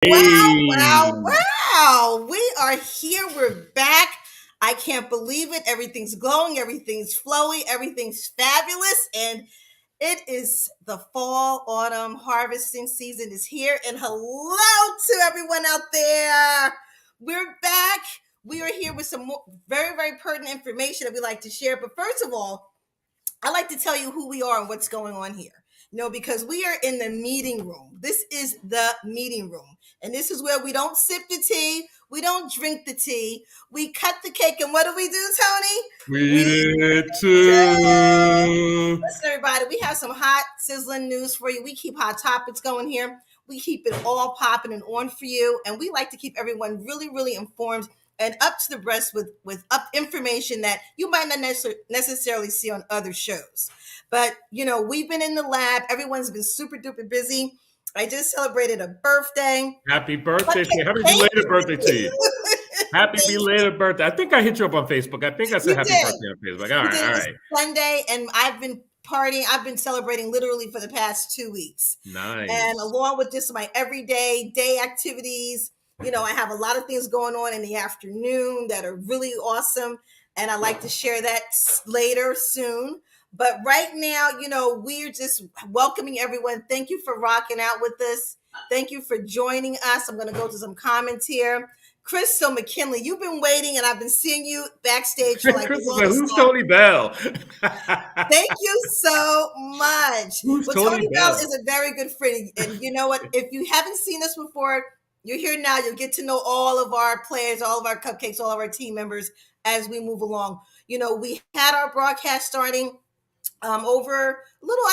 Wow, Hey, wow. We are here. We're back. I can't believe it. Everything's glowing, everything's flowing, everything's fabulous. And it is the fall, autumn harvesting season is here. And hello to everyone out there. We're back. We are here with some more, very, very pertinent information that we like to share. But first of all, I like to tell you who we are and what's going on here. Because we are in the meeting room. This is the meeting room. And this is where we don't sip the tea. We don't drink the tea. We cut the cake. And what do we do, Tony? we We did too. Listen, everybody, we have some hot, sizzling news for you. We keep hot topics going here. We keep it all popping and on for you. And we like to keep everyone really, really informed and up to the breast with up information that you might not necessarily see on other shows. But, we've been in the lab. Everyone's been super duper busy. I just celebrated a birthday. Happy birthday to you. Happy belated birthday to you. Happy belated birthday. I think I hit you up on Facebook. I think I said You happy did. birthday on Facebook. All You right, did. all It was right. Sunday, and I've been partying. I've been celebrating literally for the past 2 weeks. Nice. And along with just my everyday day activities, I have a lot of things going on in the afternoon that are really awesome. And I like to share that later soon. But right now, we're just welcoming everyone. Thank you for rocking out with us. Thank you for joining us. I'm going to go to some comments here. Crystal McKinley, you've been waiting, and I've been seeing you backstage for like Chris the is like, longest who's time. Tony Bell? Thank you so much. Who's Well, Tony Tony Bell Bell? is a very good friend. And you know what? If you haven't seen us before, you're here now. You'll get to know all of our players, all of our cupcakes, all of our team members as we move along. We had our broadcast starting over a little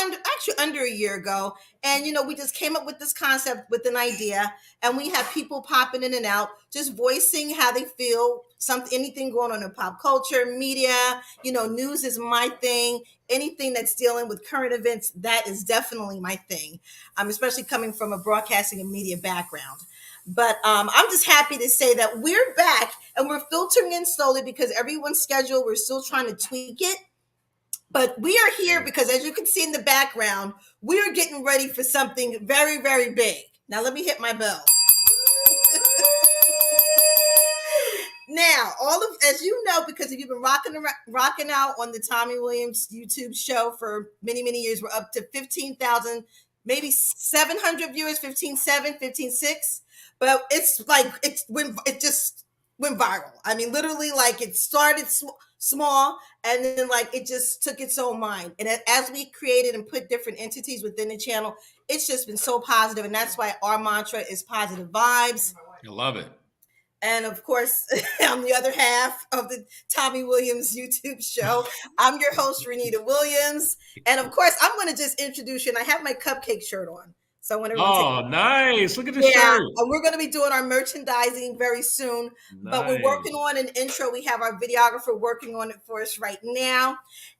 under a year ago. And, we just came up with this concept with an idea, and we have people popping in and out, just voicing how they feel, anything going on in pop culture, media, news is my thing. Anything that's dealing with current events, that is definitely my thing. Especially coming from a broadcasting and media background. But I'm just happy to say that we're back, and we're filtering in slowly because everyone's schedule, we're still trying to tweak it. But we are here because, as you can see in the background, we are getting ready for something very, very big. Now, let me hit my bell. Now, as you know, because if you've been rocking out on the Tommy Williams YouTube show for many, many years, we're up to 15,000, maybe 700 viewers, 15.7, 15.6. But it just went viral. I mean, literally, like it started small, and then like it just took its own mind. And as we created and put different entities within the channel, it's just been so positive, and that's why our mantra is positive vibes. I love it. And of course, I'm the other half of the Tommy Williams YouTube show. I'm your host, Renita Williams. And of course, I'm going to just introduce you. And I have my cupcake shirt on. So I want everyone to nice. Look at the shirt. And we're going to be doing our merchandising very soon. Nice. But we're working on an intro. We have our videographer working on it for us right now.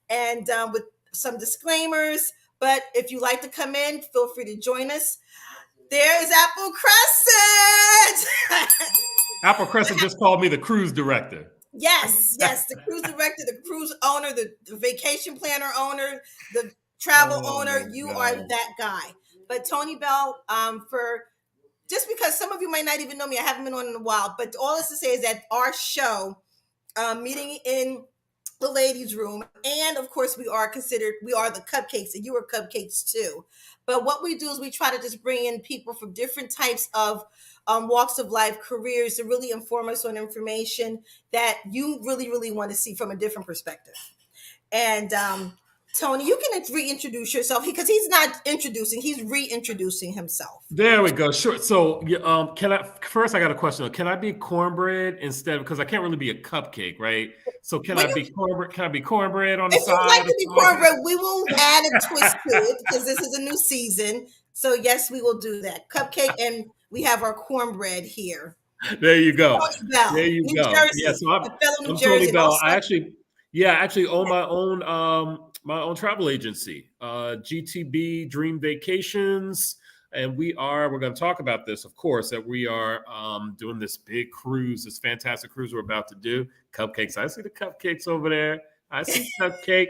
And with some disclaimers. But if you like to come in, feel free to join us. There's Apple Crescent. Apple Crescent just called me the cruise director. Yes, the cruise director, the cruise owner, the vacation planner owner, the travel owner. You are that guy. But Tony Bell, just because some of you might not even know me, I haven't been on in a while, but all this to say is that our show, meeting in the ladies' room, and of course we are the cupcakes, and you are cupcakes too. But what we do is we try to just bring in people from different types of walks of life, careers, to really inform us on information that you really, really want to see from a different perspective. And Tony, you can reintroduce yourself because he's not introducing; he's reintroducing himself. There we go. Sure. So, can I? First, I got a question. Can I be cornbread instead? Because I can't really be a cupcake, right? So, can I be cornbread? Can I be cornbread on the side? If you'd like to be cornbread, we will add a twist to it because this is a new season. So, yes, we will do that. Cupcake, and we have our cornbread here. There you go. Tony Bell, there you New go. Jersey, Yeah, so I'm New Tony Jersey. Bell. I actually own my own travel agency, GTB Dream Vacations, and we're going to talk about this, of course, that we are doing this big cruise, this fantastic cruise we're about to do. Cupcakes. I see the cupcakes over there. I see cupcake.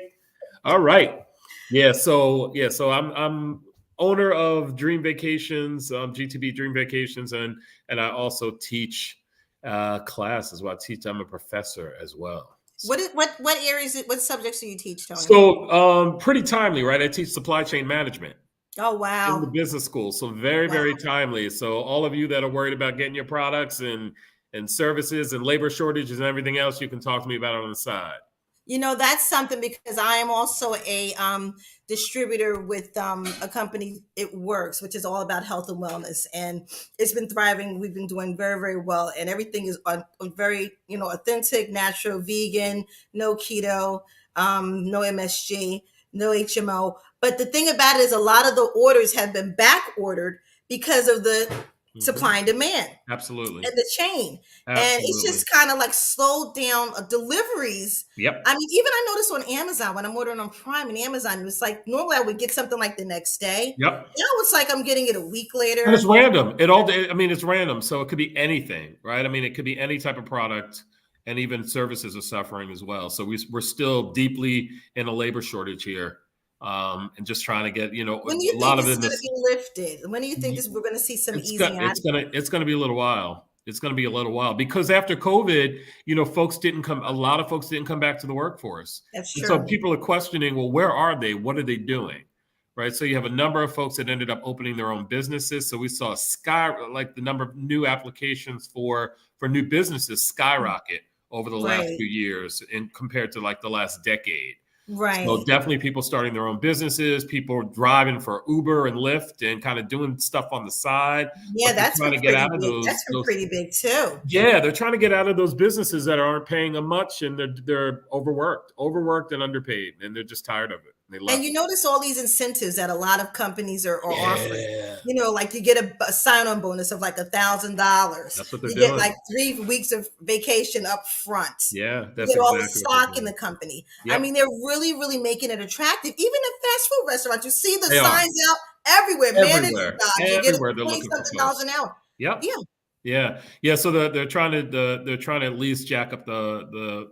All right. Yeah. So I'm owner of Dream Vacations, GTB Dream Vacations, and I also teach class as well. I'm a professor as well. So, What areas, what subjects do you teach, Tony? so pretty timely, right? I teach supply chain management Oh in the wow. business school. So very, Wow. very timely. So all of you that are worried about getting your products and services and labor shortages and everything else, you can talk to me about it on the side. You know, that's something, because I am also a distributor with a company, It Works, which is all about health and wellness. And it's been thriving. We've been doing very, very well. And everything is on very, authentic, natural, vegan, no keto, no MSG, no HMO. But the thing about it is a lot of the orders have been back ordered because of the Mhm. supply and demand Absolutely. and the chain. And it's Absolutely. just kind of like slowed down deliveries. I Yep. mean, even I noticed on Amazon when I'm ordering on Prime and Amazon, it's like normally I would get something like the next day. Yep. Now it's like I'm getting it a week And it's later. random. I mean, it's random. So it could be anything, right? I mean, it could be any type of product, and even services are suffering as well. So we're still deeply in a labor shortage here, and just trying to get, When do you a think lot of this it is going to is. be lifted? When do you think we're going to see some easing out? It's gonna be a little while. It's gonna be a little while because after COVID, a lot of folks didn't come back to the workforce. That's And so true. people are questioning, well, where are they? What are they doing? Right. So you have a number of folks that ended up opening their own businesses. So we saw like the number of new applications for new businesses skyrocket over the last Right. few years in compared to like the last decade. So Right. definitely people starting their own businesses, people driving for Uber and Lyft and kind of doing stuff on the side, Yeah, but they're that's trying been to get pretty out of big. That's been those pretty big too. yeah, they're trying to get out of those businesses that aren't paying them much and they're overworked and underpaid, and they're just tired of it. They And left. you notice all these incentives that a lot of companies are offering. Yeah, Like you get a sign-on bonus of like $1,000. that's what they're You get doing. like 3 weeks of vacation up front. Yeah, You that's get all the exactly what they're stock in doing. the company. I Yep, mean, they're really, really making it attractive. Even at fast food restaurants, you see the they are. signs out everywhere. Manager Everywhere. jobs. You get a Everywhere they're 20 looking for something dollars folks. an hour. Yep. Yeah, Yeah. Yeah, so they're trying to at least jack up the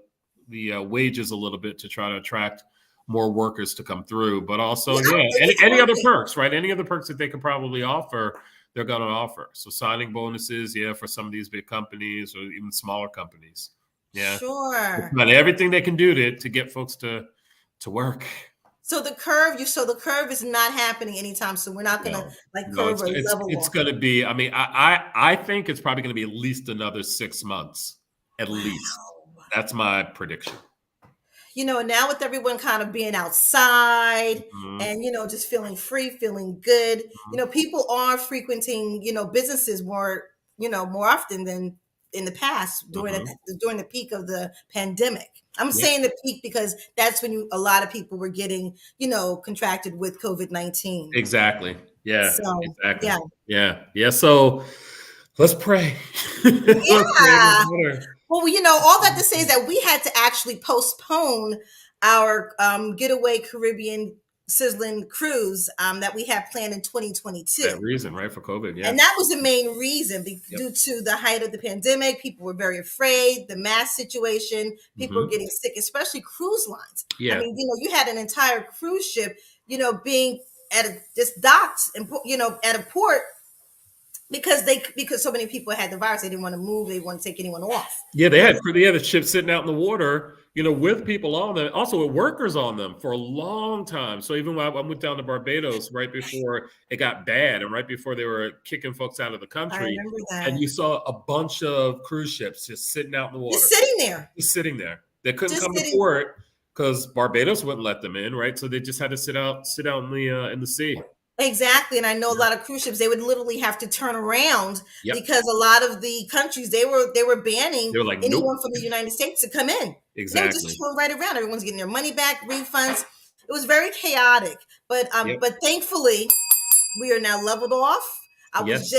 wages a little bit to try to attract more workers to come through, but yeah, also, I yeah, think it's any other working. perks, right? Any other perks that they could probably offer, they're going to offer. So signing bonuses, yeah, for some of these big companies or even smaller companies. Yeah. It's Sure. about everything they can do to get folks to work. So the curve is not happening anytime soon. We're not gonna No, like no, curve or level it's off. going to be. I mean, I think it's probably going to be at least another 6 months, at least. Wow. That's my prediction. Now with everyone kind of being outside Mhm, and, just feeling free, feeling good, mhm, people are frequenting, businesses more often than in the past mhm. during the peak of the pandemic. I'm Yep, saying the peak because that's when a lot of people were getting, contracted with COVID-19. exactly. Yeah, So, exactly. yeah. Yeah, yeah. So let's pray. Let's pray Yeah. this better. Well, all that to say is that we had to actually postpone our getaway Caribbean sizzling cruise that we had planned in For that 2022. reason, right? For COVID. Yeah. And that was the main reason Yep. due to the height of the pandemic. People were very afraid, the mask situation, people were Hmm. getting sick, especially cruise lines. I Yeah. mean, you had an entire cruise ship, being just docked and, at a port because so many people had the virus. They didn't want to move. They didn't want to take anyone off. Yeah, You know, they had a ship sitting out in the water, with people on them, also with workers on them for a long time. So even when I went down to Barbados right before it got bad and right before they were kicking folks out of the I country, remember and that. you saw a bunch of cruise ships just sitting out in the Just water, sitting there, just sitting there. They couldn't just come to sitting. port because Barbados wouldn't let them in, right? So they just had to sit out in the sea. Exactly. And I know a Yeah. lot of cruise ships, they would literally have to turn around Yep. because a lot of the countries they were banning They were like, anyone nope. from the United States to come in. And they would just Exactly. turn right around. Everyone's getting their money back, refunds. It was very chaotic. But Yep. thankfully we are now leveled off. Yes.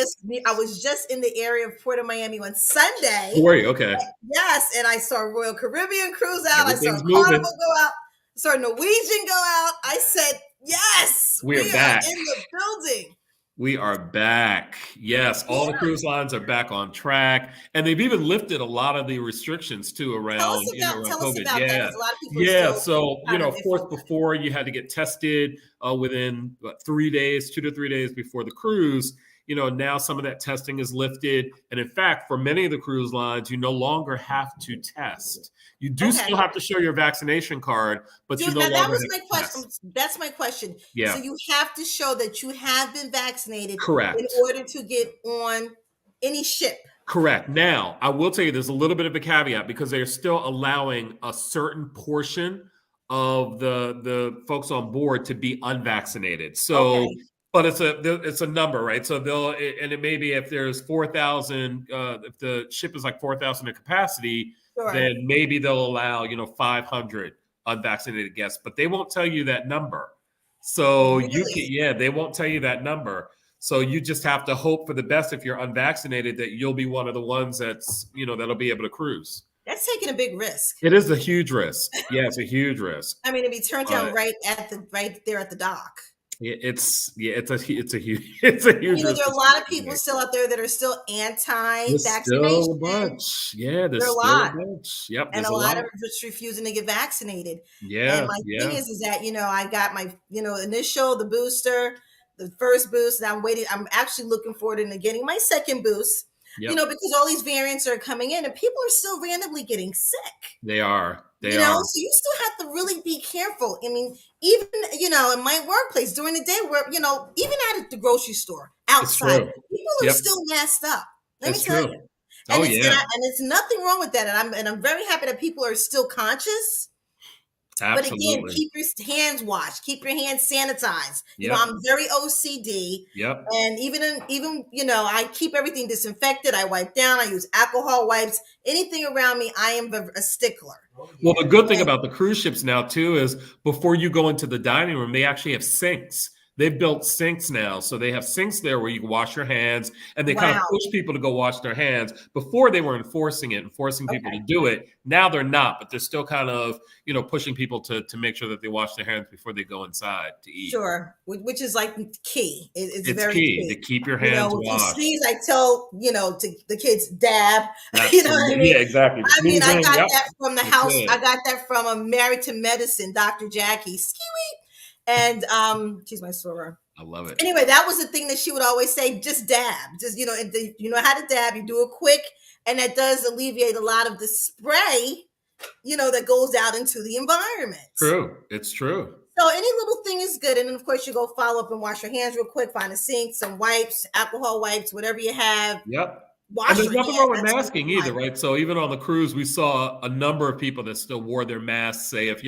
I was just in the area of Port of Miami on Sunday. Don't worry. Okay. Yes, and I saw Royal Caribbean cruise out. I saw Everything's Carnival moving. go out. I saw Norwegian go out. I said, yes, We we are are back. in the building. We are back. Yes, all the Yeah. cruise lines are back on track, and they've even lifted a lot of the restrictions too around, around Tell us COVID. about that Yeah, because a lot of people are yeah. still So, kind of of iffy course, on that. before you had to get tested within 3 days, 2 to 3 days before the cruise. Now some of that testing is lifted, and in fact, for many of the cruise lines, you no longer have to test. You do Okay. still have to show your vaccination card, but you no Now that longer was have my to question. test. That's my question. So Yeah, you have to show that you have been vaccinated in correct. order to get on any ship. Correct. Now, I will tell you there's a little bit of a caveat because they're still allowing a certain portion of the folks on board to be unvaccinated. So, Okay. but it's a number, right? So and it may be if there's 4,000, if the ship is like 4,000 in capacity, Sure. then maybe they'll allow 500 unvaccinated guests, but they won't tell you that number. So Really? yeah, they won't tell you that number. So you just have to hope for the best if you're unvaccinated that you'll be one of the ones that'll be able to cruise. That's taking a big risk. It is a huge risk. Yeah, it's a huge risk. I mean, to be turned down But right there at the dock. it's a huge it's a huge risk There are that a you lot of have to people make. still out there that are still There's still a anti-vaccination. bunch. Yeah, There are there's a still a lot. bunch. Yep, And there's a a lot lot. of them just refusing to get vaccinated. And Yeah, my thing yeah, is that I got my initial the booster, the first boost, and I'm waiting. I'm actually looking forward to getting my second boost. yep. Because all these variants are coming in, and people are still randomly getting sick. They are. They are. So you still have to really be careful. I mean, even in my workplace during the day, where even at the grocery store It's outside, true. people are Yep, still masked up. Let me it's tell true. you, Oh and it's and, yeah, I, and it's nothing wrong with that. And I'm very happy that people are still conscious. But again, absolutely. keep your hands washed, keep your hands sanitized. Yep, I'm very OCD, yep. and even I keep everything disinfected. I wipe down. I use alcohol wipes. Anything around me, I am a stickler. Well, the good thing And about the cruise ships now too is before you go into the dining room, they actually have sinks. They've built sinks now, so they have sinks there where you can wash your hands, and they kind of wow, push people to go wash their hands. Before they were enforcing it and forcing people to okay. do it. Now they're not, but they're still kind of pushing people to make sure that they wash their hands before they go inside to eat. Sure, which is like key. It's It's very key to key. keep your hands If you washed. sneeze, I tell to the kids dab. You know what I Absolutely, mean? yeah, exactly. The I mean, I sneezing, got yep, that from the that's house. I it. got that from a Married to Medicine, Dr. Jackie Skiwi, and she's my soror. I love it. Anyway, that was the thing that she would always say: just dab, just and you know how to dab. You do it quick, and that does alleviate a lot of the spray, that goes out into the environment. True, it's true. So any little thing is good. And then of course you go follow up and wash your hands real quick, find a sink, some wipes, alcohol wipes, whatever you have. Yep. And Wash there's your nothing hands. wrong with That's masking number either, one. right? So even on the cruise, we saw a number of people that still wore their masks. Say if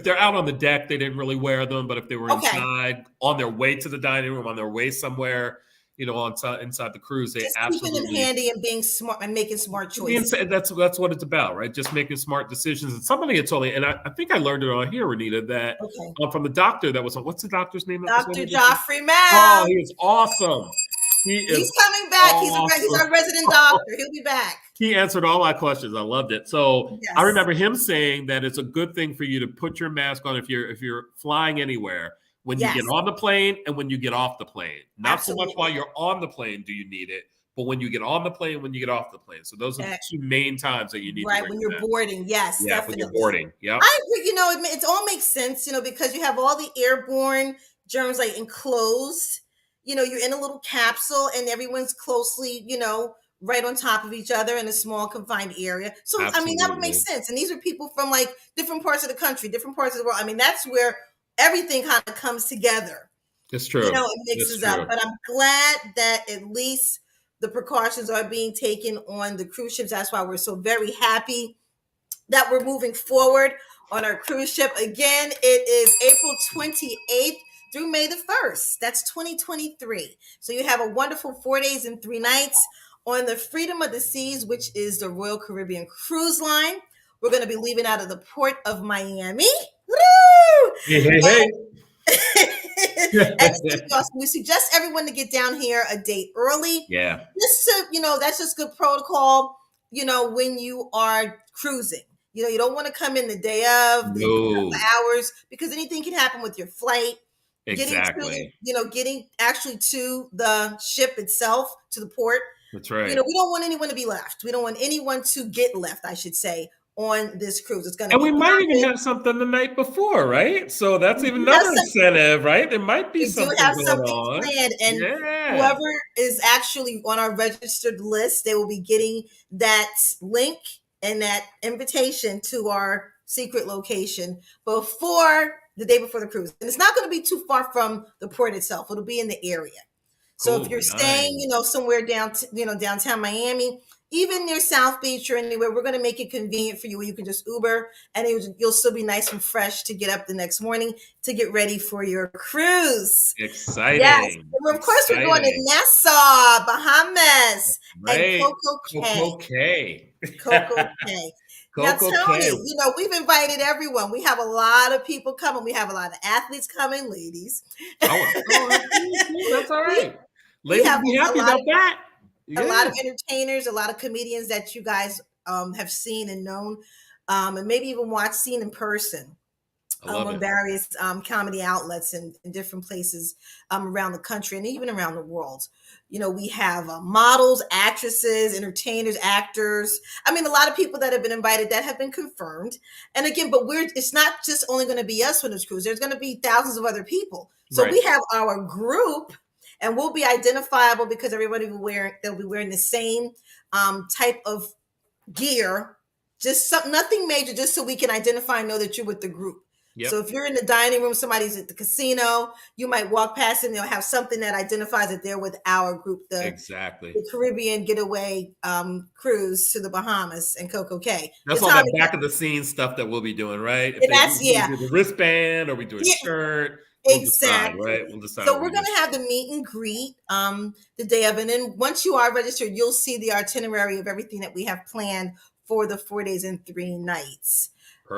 they're out on the deck, they didn't really wear them, but if they were Okay. inside on their way to the dining room, on their way somewhere, inside the cruise, they Just keeping them absolutely handy and being smart and making smart choices. that's what it's about, right? Just making smart decisions. And somebody had told me, and I think I learned it on here, Renita, that Okay. from the doctor that was on. What's the doctor's name that was on Dr. here before? Joffrey Oh, Mal. he is awesome. He He's is coming back. He's awesome. our resident doctor. He'll be back. He answered all my questions. I loved it. So I Yes. remember him saying that it's a good thing for you to put your mask on if you're flying anywhere when you get Yes. on the plane and when you get off the plane. Not so much while Absolutely. you're on the plane do you need it, but when you get on the plane, when you get off the plane. So those are the Uh, two main times that you need to right wear when your you're mask. boarding. Yes, Yeah, when you're definitely. boarding. Yep. I agree. It all makes sense, because you have all the airborne germs like enclosed. You're in a little capsule and everyone's closely, right on top of each other in a small confined area. So, I mean, that would make Absolutely. sense. And these are people from like different parts of the country, different parts of the world. I mean, that's where everything kind of comes together. It's true. It It's mixes up. true. But I'm glad that at least the precautions are being taken on the cruise ships. That's why we're so very happy that we're moving forward on our cruise ship. Again, it is April 28th through May the 1st. That's 2023. So you have a wonderful 4 days and 3 nights on the Freedom of the Seas, which is the Royal Caribbean Cruise Line. We're going to be leaving out of the port of Miami. Woo! Hey, hey, hey. And it's going to be awesome. We suggest everyone to get down here a day early. Yeah. That's just good protocol, when you are cruising. You don't want to come in the day of, the couple No. of hours, because anything can happen with your flight. getting to, Exactly. getting actually to the ship itself, to the port. That's right. We don't want anyone to be left. We don't want anyone to get left, I should say, on this cruise. It's going to And be we might even perfect. have something the night before, right? So that's We even do have another some incentive, right? There might be we do something have going something on. planned, and Yeah. whoever is actually on our registered list, they will be getting that link and that invitation to our secret location before the day before the cruise. And it's not going to be too far from the port itself. It'll be in the area. So if Cool. you're staying, Nice. somewhere downtown Miami, even near South Beach or anywhere, we're going to make it convenient for you where you can just Uber, and you'll still be nice and fresh to get up the next morning to get ready for your cruise. Yes. Exciting. And of course, we're going to Exciting. Nassau, Bahamas, and Right. Coco Cay. Coco K. Coco Cay. Now, Coco K. Tony, we've invited everyone. We have a lot of people coming. We have a lot of athletes coming, ladies. That's cool. That's all we right. we Ladies have will be happy about that. a lot Yeah. of entertainers, a lot of comedians that you guys have seen and known, and maybe even seen in person I love on it. various comedy outlets in different places around the country and even around the world. We have models, actresses, entertainers, actors. I mean, a lot of people that have been invited that have been confirmed. And again, but it's not just only going to be us on this cruise. There's going to be thousands of other people. So Right. we have our group, and we'll be identifiable because everybody they'll be wearing the same type of gear, just nothing major, just so we can identify and know that you're with the group. So Yep. if you're in the dining room, somebody's at the casino, you might walk past and they'll have something that identifies that they're with our group, Exactly. the Caribbean getaway cruise to the Bahamas and Coco Cay. That's The all that Tommy, back of the scenes stuff that we'll be doing, right? If and they that's we yeah, do the wristband or we do a yeah, shirt, we'll decide, right? exactly. We'll decide So what we're we do. going to have the meet and greet the day of, and then once you are registered, you'll see the itinerary of everything that we have planned for the 4 days and 3 nights.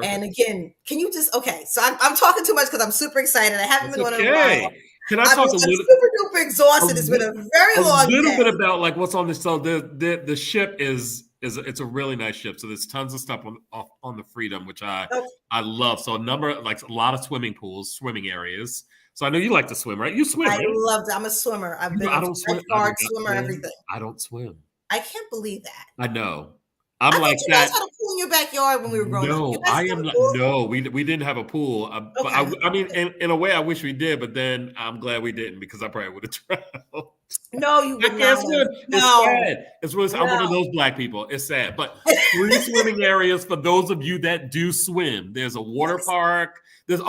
And Perfect. again, can you just okay? So I'm talking too much because I'm super excited. I haven't That's been on it in a while. okay. Can I talk I'm super duper a, exhausted. It's been li- a very a long little day. bit about like what's on this? So the ship is it's a really nice ship. So there's tons of stuff on the Freedom, which Okay. I love. So a lot of swimming pools, swimming areas. So I know you like to swim, right? You swim, I right? loved it. I'm a swimmer. I've been I a don't swim. I do lifeguard, not swimmer, swim. everything. I don't swim. I can't believe that. I know. I I'm thought like you guys that. had a pool in your backyard when we were growing up. You No, guys I didn't have am a not. pool? No, we didn't have a pool. But Okay. I mean, in a way, I wish we did. But then I'm glad we didn't because I probably would have traveled. No, you I would not can't have. swim. It's No, sad. It's really. I'm one of no. those black people. It's sad. But free swimming areas for those of you that do swim. There's a water Yes. park. There's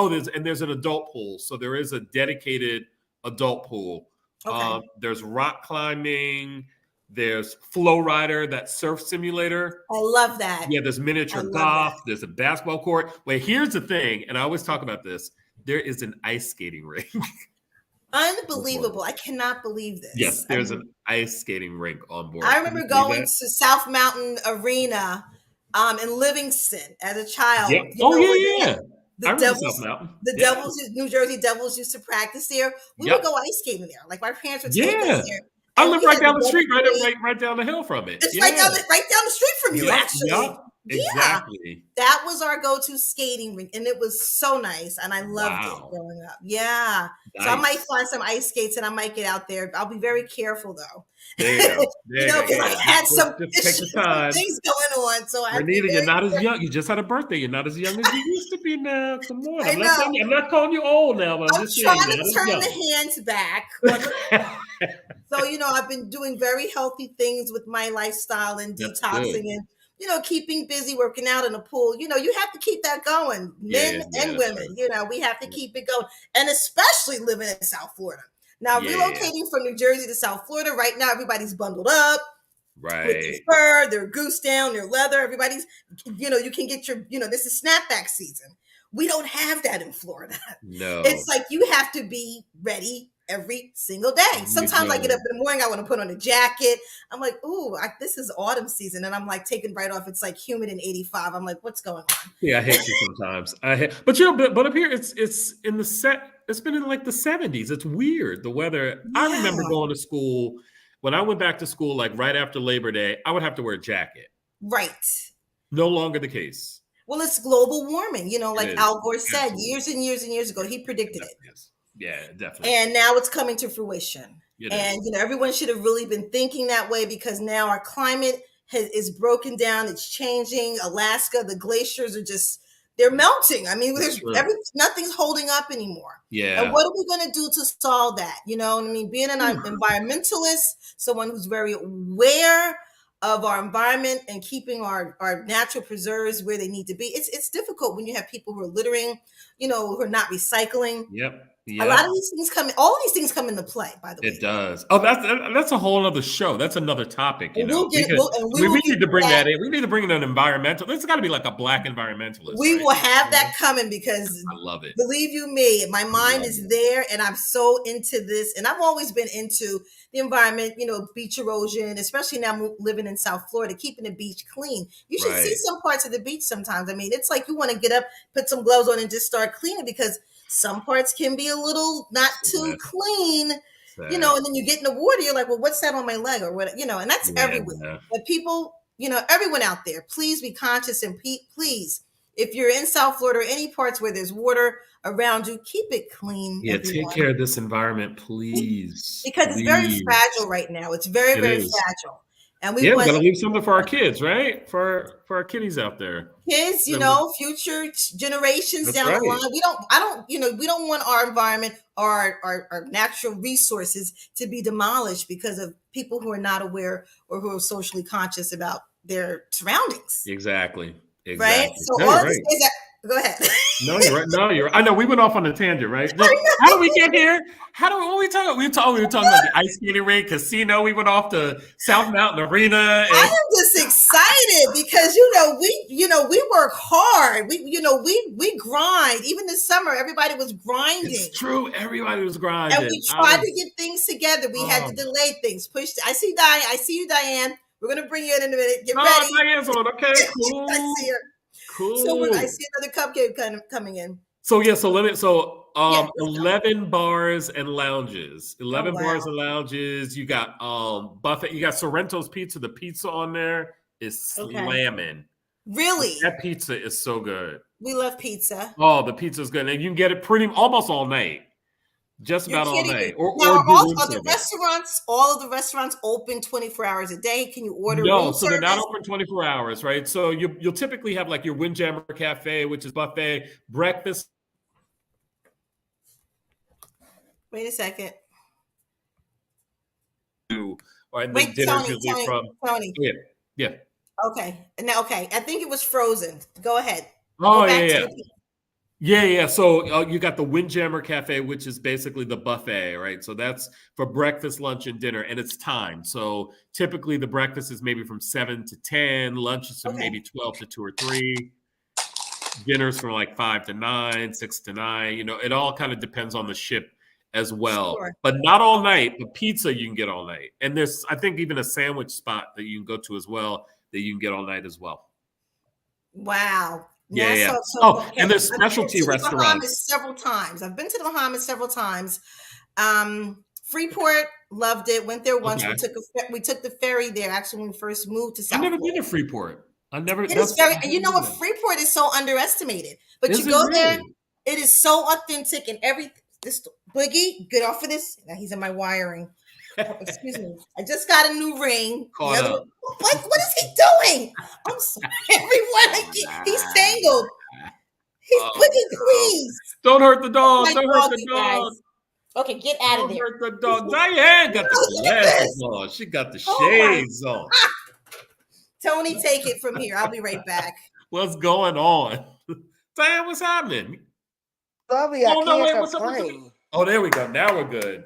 an adult pool. So there is a dedicated adult pool. Okay. There's rock climbing. There's Flow Rider, that surf simulator. I love that. Yeah, there's I miniature love that. golf. There's a basketball court. Wait, here's the thing, and I always talk about this. There is an ice skating rink. On board. Unbelievable. I cannot believe Yes, this. there's an ice skating rink on board. I Can you remember believe going that? to South Mountain Arena in Livingston as a Yep. child, Oh where they yeah, had yeah. the I remember South Devils, Mountain. the Yeah. Devils, New Jersey Devils used to practice there. We would Yep. go ice skating there. Like my parents would take us Yeah. there, I and live we right had down the the street, best day. right down the hill from it. It's Yeah. right down the street from you, Yep. actually. Yep. Yeah. Exactly. That was our go-to skating rink, and it was so nice, and I loved it Wow. growing up. Yeah. So I might Nice. find some ice skates, and I might get out there. I'll be very careful though. There you go. There you go. Because I Yeah. had some Just take issues, the some time. things going on, so I have to be Renita, you're very not as careful. young. You just had a birthday. You're not as young as you used to be now. Come on. I know. I'm not calling you old now, but I'm I'm just saying trying you're to not turn as the hands back. young. So, I've been doing very healthy things with my lifestyle and That's detoxing good. and, keeping busy, working out in the pool. You have to keep that going, men Yeah, and that's true. women. We have to Yeah. keep it going, and especially living in South Florida. Now, Yeah. relocating from New Jersey to South Florida, right now, everybody's bundled up with their Right. fur, their goose down, their leather. Everybody's, you can get your, this is snapback season. We don't have that in Florida. No, It's like you have to be ready every single day. you Sometimes I get up don't. in the morning, I want to put on a jacket. I'm like, ooh, this is autumn season. And I'm like taking right off. It's like humid and 85. I'm like, what's going on? Yeah, I hate you sometimes. But but up here it's in the set. It's been in like the 70s. It's weird the weather. I remember Yeah, going to school when I went back to school, like right after Labor Day. I would have to wear a jacket. right. No longer the case. Well, it's global warming, It like is Al Gore said absolutely. years and years and years ago. He It predicted it. definitely is. Yeah, definitely. And now it's coming to fruition. It And is. everyone should have really been thinking that way, because now our climate is broken down. It's changing. Alaska, the glaciers are just, they're melting. I mean, It's there's true. nothing's holding up anymore. And Yeah. what are we going to do to solve that? I mean, being an environmentalist, someone who's very aware of our environment and keeping our natural preserves where they need to be. It's difficult when you have people who are littering, who are not recycling. Yep. A lot Yep. of these things all these things come into play, by the It way. does. Oh, that's a whole other show. That's another topic, And We could, we we will get need to to bring that. that in. We need to bring in an environmental. There's got to be like a black environmentalist, We right? will have that coming, because I love it. believe you me, my I mind love is it. there, and I'm so into this. And I've always been into the environment, beach erosion, especially now living in South Florida, keeping the beach clean. You should see Right. some parts of the beach sometimes. I mean, it's like you want to get up, put some gloves on, and just start cleaning, because some parts can be a little not too Sad. clean, Sad. and then you get in the water, you're like, well, what's that on my leg, or what, and that's everywhere. Yeah. But people, everyone out there, please be conscious, and please, if you're in South Florida or any parts where there's water around you, keep it clean, Yeah. Take everyone, care of this environment, please. because it's very Please. fragile right now. It's very, It very is. fragile. And we Yeah, we want got to leave something for our kids, right? For our kiddies out there. kids, future generations That's down the right. line. We don't want our environment or our natural resources to be demolished because of people who are not aware or who are socially conscious about their surroundings. Exactly. Right? Exactly. So No, all you're of this right. is that, go ahead. No, you're right. No, you're right. I know we went off on a tangent, right? How do we get here? What we talking? We were talking about the ice skating rink, casino. We went off to South Mountain Arena, I and am just excited because we work hard. We grind. Even this summer, everybody was it's grinding, true. Everybody was and grinding. we tried to get things together. We had to Oh, delay things. Push. I see Diane. I see you, Diane. We're gonna bring you in a minute. Get oh, ready. Diane's on. Okay, I see cool, her. So I cool. see another cupcake coming in. So yeah, Yeah, let's go. 11 bars and lounges. Oh 11 wow. bars and lounges. You got buffet. You got Sorrento's Pizza. The pizza on there is Okay. slamming. Really, That pizza is so good. we love pizza. Oh, the pizza's good. And you can get it almost all night. Just You're about all kidding night. me. Or Now, do room are the service. restaurants, all of the restaurants open 24 hours a day? Can you order No, room so they're not service? open 24 hours, right? So you'll typically have like your Windjammer Cafe, which is buffet, breakfast. Wait a second. Or and then Wait, dinner's usually from Tony. yeah. Yeah. Okay. Now, okay. I think it was frozen. Go ahead. Go Oh back yeah, to yeah. the. Yeah. So you got the Windjammer Cafe, which is basically the buffet, right? So that's for breakfast, lunch, and dinner, and it's timed. So typically the breakfast is maybe from 7 to 10, lunch is from Okay. maybe 12 to 2 or 3, dinners from like 5 to 9, 6 to 9. It all kind of depends on the ship as well. Sure. But not all night. The pizza you can get all night. And there's, I think, even a sandwich spot that you can go to as well that you can get all night as well. Wow. Yeah, yeah. Okay. And there's I've been specialty to the restaurants. Bahamas several times. I've been to the Bahamas several times. Freeport, loved it. Went there once. Okay. We took the ferry there. Actually, when we first moved to I've South never Florida. been to Freeport. I never. It is That's very, I and you haven't know been what? there. Freeport is so underestimated, but Is you it go there, really? it is so authentic and everything. This Boogie, get off of this. Now he's in my wiring. Oh, excuse me. I just got a new ring. Caught The other up. one, what is he doing? I'm sorry, everyone. He's tangled. He's Oh, Boogie, no. please. Don't hurt the dog. My Don't hurt dog, the you dog. guys. Okay, get out of Don't there. hurt the dog. Diane got the Look at glasses this. on. She got the Oh my- shades on. Tony, take it from here. I'll be right back. What's going on? Diane, what's happening? Lovely, I Oh, no, can't wait, what's up? complain. Oh, there we go. Now we're good.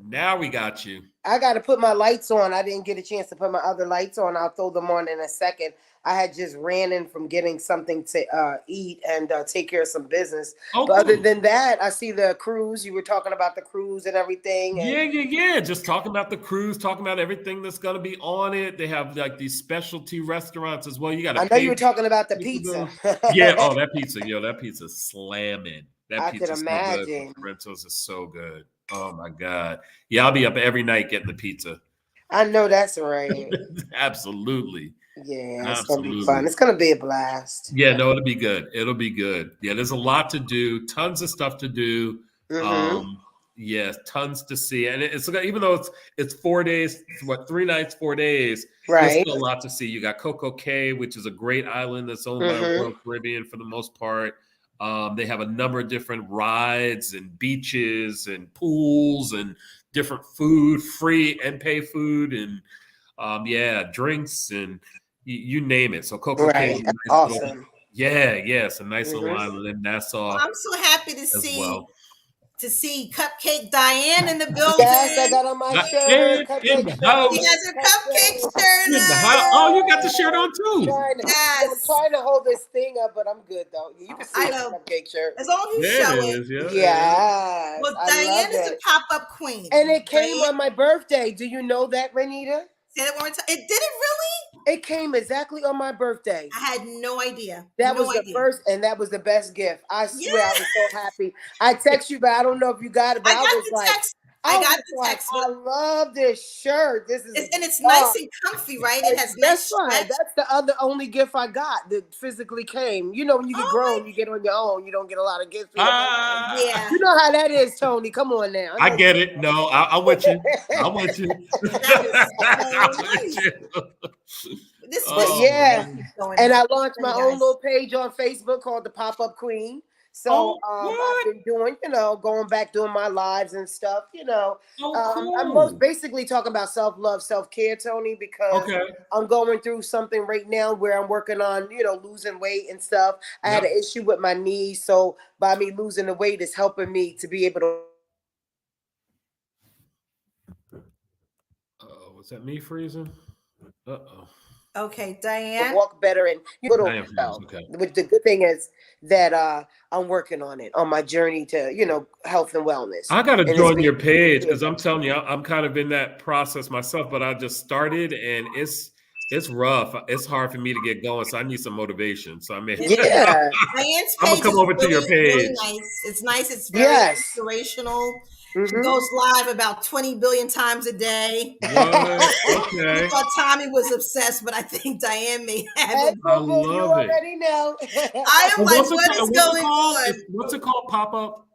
Now we got you. I got to put my lights on. I didn't get a chance to put my other lights on. I'll throw them on in a second. I had just ran in from getting something to eat and take care of some business. Oh, But other cool. than that, I see the cruise. You were talking about the cruise and everything. And Yeah. Just talking about the cruise, talking about everything that's going to be on it. They have like these specialty restaurants as well. You got to I know pay. you were talking about the for pizza. Yeah. Oh, that pizza. Yo, that pizza's slamming. That I could pizza's so good. imagine. Sorrento's is so good. Oh my God. Yeah, I'll be up every night getting the pizza. I know that's right. Absolutely. Yeah, it's going to be fun. It's going to be a blast. Yeah, no, it'll be good. It'll be good. Yeah, there's a lot to do, tons of stuff to do. Mm-hmm. Yeah, tons to see, and it's even though it's 4 days, what 3 nights, 4 days. There's Right. still a lot to see. You got Coco Cay, which is a great island that's owned by Mm-hmm. Royal Caribbean for the most part. They have a number of different rides and beaches and pools and different food, free and pay food, and yeah, drinks and you name it. So Coco Cay is Right. a That's nice little, awesome. yeah, it's a nice little Mm-hmm. island in Well, Nassau I'm so happy to as see well. Cupcake Diane in the Yes, I building. got on my Got shirt, Ed in cupcake the She shirt, has house. her cupcake cupcake. shirt In the house. on. Oh, you got the shirt on I'm too. trying to, I'm Yes, trying to hold this thing up, but I'm good though. You can see I it, know. cupcake shirt. As long as you There it show it. is. Yeah, yeah. Yes, Well, I Diane love is a it. pop-up queen. And it came Diane, on my birthday. Do you know that, Renita? say that one more time. It did it really? It came exactly on my birthday. I had no idea. That No was the idea. first, and that was the best gift. I swear, I Yeah, was so happy. I text you, but I don't know if you got it. But I got the text. I got the text, but I love this shirt. This is it's oh, nice and comfy, right? It has guess nice what? stretch. That's the other only gift I got that physically came. You know, when you get Oh my, grown, you get on your own. You don't get a lot of gifts from your parents. Ah, yeah, You know how that is, Tony. Come on now. I I know get you it. No, I'm with you. I'm with you. that is I'm so with nice. you. But Oh, yeah, man. Going and on. I launched Tell my you own guys. little page on Facebook called the Pop Up Queen. So Oh, I've what? been doing, going back doing my lives and stuff. Oh, I'm most cool. basically talking about self love, self care, Tony, because Okay. I'm going through something right now where I'm working on, losing weight and stuff. I had Yep. an issue with my knees, so by me losing the weight, it's helping me to be able to Was that me freezing? Uh-oh. Okay, Diane. walk better and I little. am freezing. Okay. Which the good thing is that I'm working on it on my journey to health and wellness, I gotta and it's join being your page because I'm telling you, I'm kind of in that process myself. But I just started, and it's rough. It's hard for me to get going, so I need some motivation. So I mean, It is. yeah, Diane's I'm gonna page come is over to your really, really page. nice. It's nice. It's very yes, inspirational. She mm-hmm. goes live about 20 billion times a day. What? We Okay. thought Tommy was obsessed, but I think Diane may have Hey, him. I boo boo, you love it. already know. I am And like, what is what's it going called? on? What's it called? Pop up.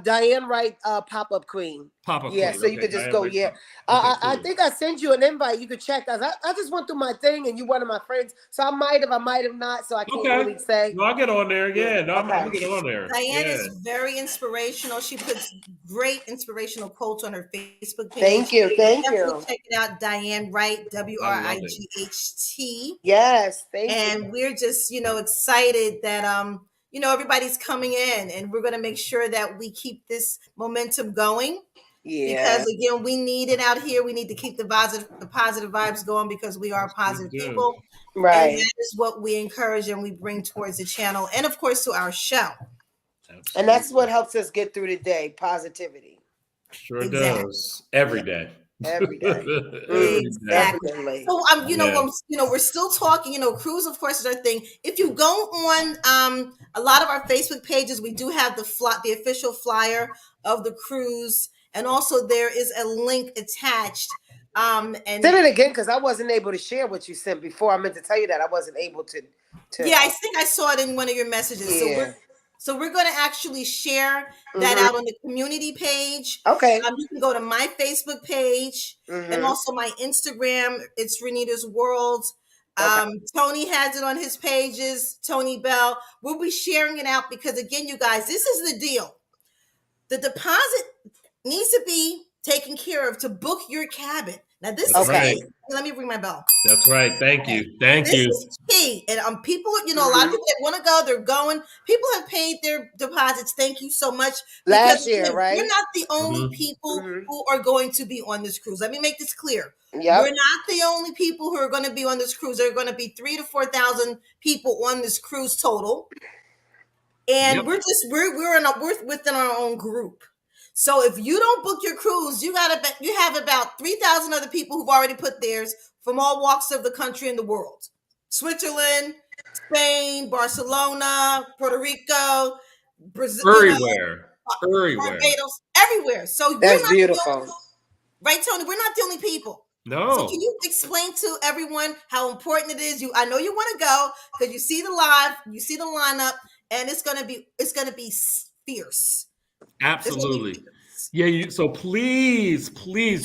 Diane Wright, Pop Up Queen. Pop up Yeah, queen. so you Okay. could just Diane go. Wright Yeah, Pop. Okay. I Cool. think I sent you an invite. You could check us. I just went through my thing, and you one of my friends. So I might have not. So I can't Okay. really say. No, I'll get on there. Yeah. Yeah. No, I'm Okay. gonna get on there. Diane Yeah. is very inspirational. She puts great inspirational quotes on her Facebook page. Thank you. Thank Definitely you. check it out. Diane Wright, I love it. WRIGHT. Yes. Thank you. And we're just excited that everybody's coming in, and we're going to make sure that we keep this momentum going, because Yeah. again, we need it out here. We need to keep the positive vibes going, because we are We positive do. people, and Right. that is what we encourage and we bring towards the channel, and of course to our show. And that's what Absolutely. helps us get through the day. Positivity. Sure Exactly. does. Every Yeah. day. Every day. Every day. Exactly. Definitely. So Yeah. we're still talking. Cruise, of course, is our thing. If you go on a lot of our Facebook pages, we do have the official flyer of the cruise, and also there is a link attached. And Send it again because I wasn't able to share what you sent before. I meant to tell you that I wasn't able to. yeah, I think I saw it in one of your messages. Yeah. So we're going to actually share that Mm-hmm. out on the community page. Okay. You can go to my Facebook page and Mm-hmm. also my Instagram. It's Renita's World. Okay. Tony has it on his pages, Tony Bell. We'll be sharing it out because, again, you guys, this is the deal. The deposit needs to be taken care of to book your cabin. Now, this That's is Okay. right. key. Let me ring my bell. That's right. Thank you. Thank This you. is key. And people, a lot of people that want to go, they're going. People have paid their deposits. Thank you so much. Last Because year, again, right? we're not the only Mhm. people Mm-hmm. who are going to be on this cruise. Let me make this clear. We're Yep. not the only people who are going to be on this cruise. There are going to be 3,000 to 4,000 people on this cruise total. And Yep. we're within our own group. So if you don't book your cruise, you have about 3,000 other people who've already put theirs from all walks of the country and the world. Switzerland, Spain, Barcelona, Puerto Rico, Brazil, Everywhere. Everywhere. Barbados, everywhere. So we're That's not beautiful. right, Tony. We're not the only people. So can No. you explain to everyone how important it is? I know you want to go because you see the live, you see the lineup, and it's gonna be fierce. Absolutely. Yeah, so please,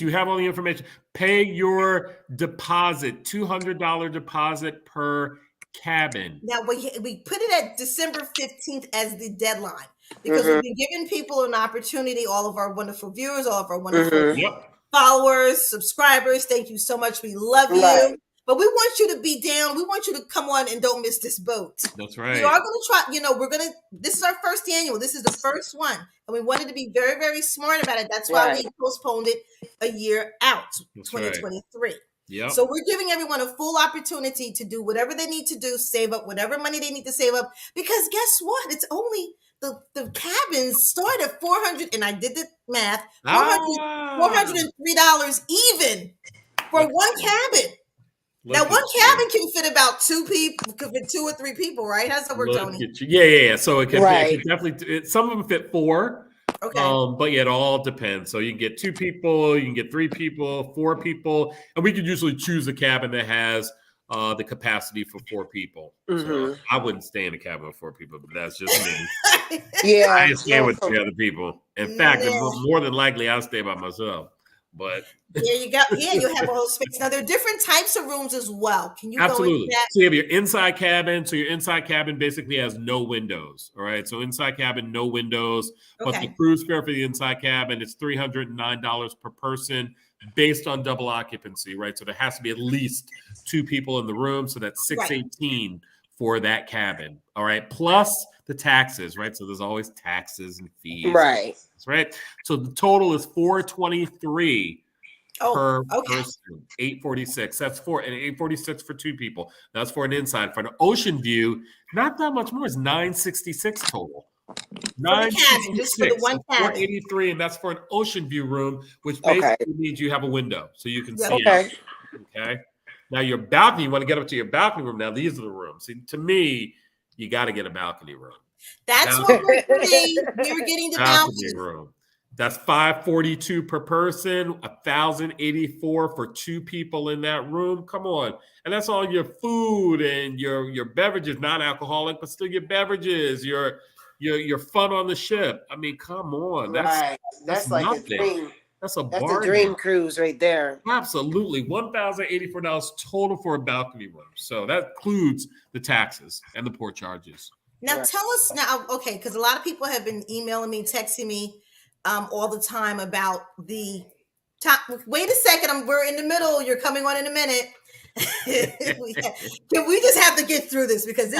you have all the information. Pay your deposit, $200 deposit per cabin. Now we put it at December 15th as the deadline because Mm-hmm. we've been giving people an opportunity, all of our wonderful viewers, all of our wonderful Mm-hmm. Yep. followers, subscribers. Thank you so much. We love you. Right. But we want you to be down. We want you to come on and don't miss this boat. That's We right. are going to try, this is our first annual. This is the first one. And we wanted to be very, very smart about it. That's why we postponed it a year out, That's 2023. Right. Yep. So we're giving everyone a full opportunity to do whatever they need to do, save up whatever money they need to save up. Because guess what? It's only the cabins start at 400, and I did the math, $403 even for one cabin. Now, one cabin can fit about two people, could fit 2 or 3 people, right? How's that work, Tony? Yeah. So it can, it can definitely, some of them fit 4. Okay. But yeah, it all depends. So you can get 2 people, you can get 3 people, 4 people, and we could usually choose a cabin that has the capacity for 4 people. Mm-hmm. So I wouldn't stay in a cabin with 4 people, but that's just me. Yeah, I ain't staying with 3 other people. In fact, more than likely, I'll stay by myself. But there you go. Yeah, you have a whole space. Now there are different types of rooms as well. Can you absolutely go into that? So you have your inside cabin. So your inside cabin basically has no windows. All right. So inside cabin, no windows. Okay. But the cruise fare for the inside cabin is $309 per person based on double occupancy, right? So there has to be at least 2 people in the room. So that's $618 for that cabin. All right. Plus the taxes, right? So there's always taxes and fees. Right. Right. So the total is $423 per person. $846. That's for and $846 for 2 people. That's for an inside. For an ocean view, not that much more. It's $966 total. $966 just for the one cabin. $483, and that's for an ocean view room, which basically means you have a window, so you can see out. Okay. Now your balcony, you want to get up to your balcony room. Now these are the rooms. See, to me, you got to get a balcony room. That's what we're getting. We're getting the balcony room. That's $542 per person, $1,084 for 2 people in that room. Come on. And that's all your food and your beverages, non-alcoholic, but still your beverages, your fun on the ship. I mean, come on. That's like nothing. A dream. That's a dream cruise right there. Absolutely. $1,084 total for a balcony room. So that includes the taxes and the port charges. Now tell us now, okay, because a lot of people have been emailing me, texting me all the time about the top. Wait a second, we're in the middle. You're coming on in a minute. we just have to get through this because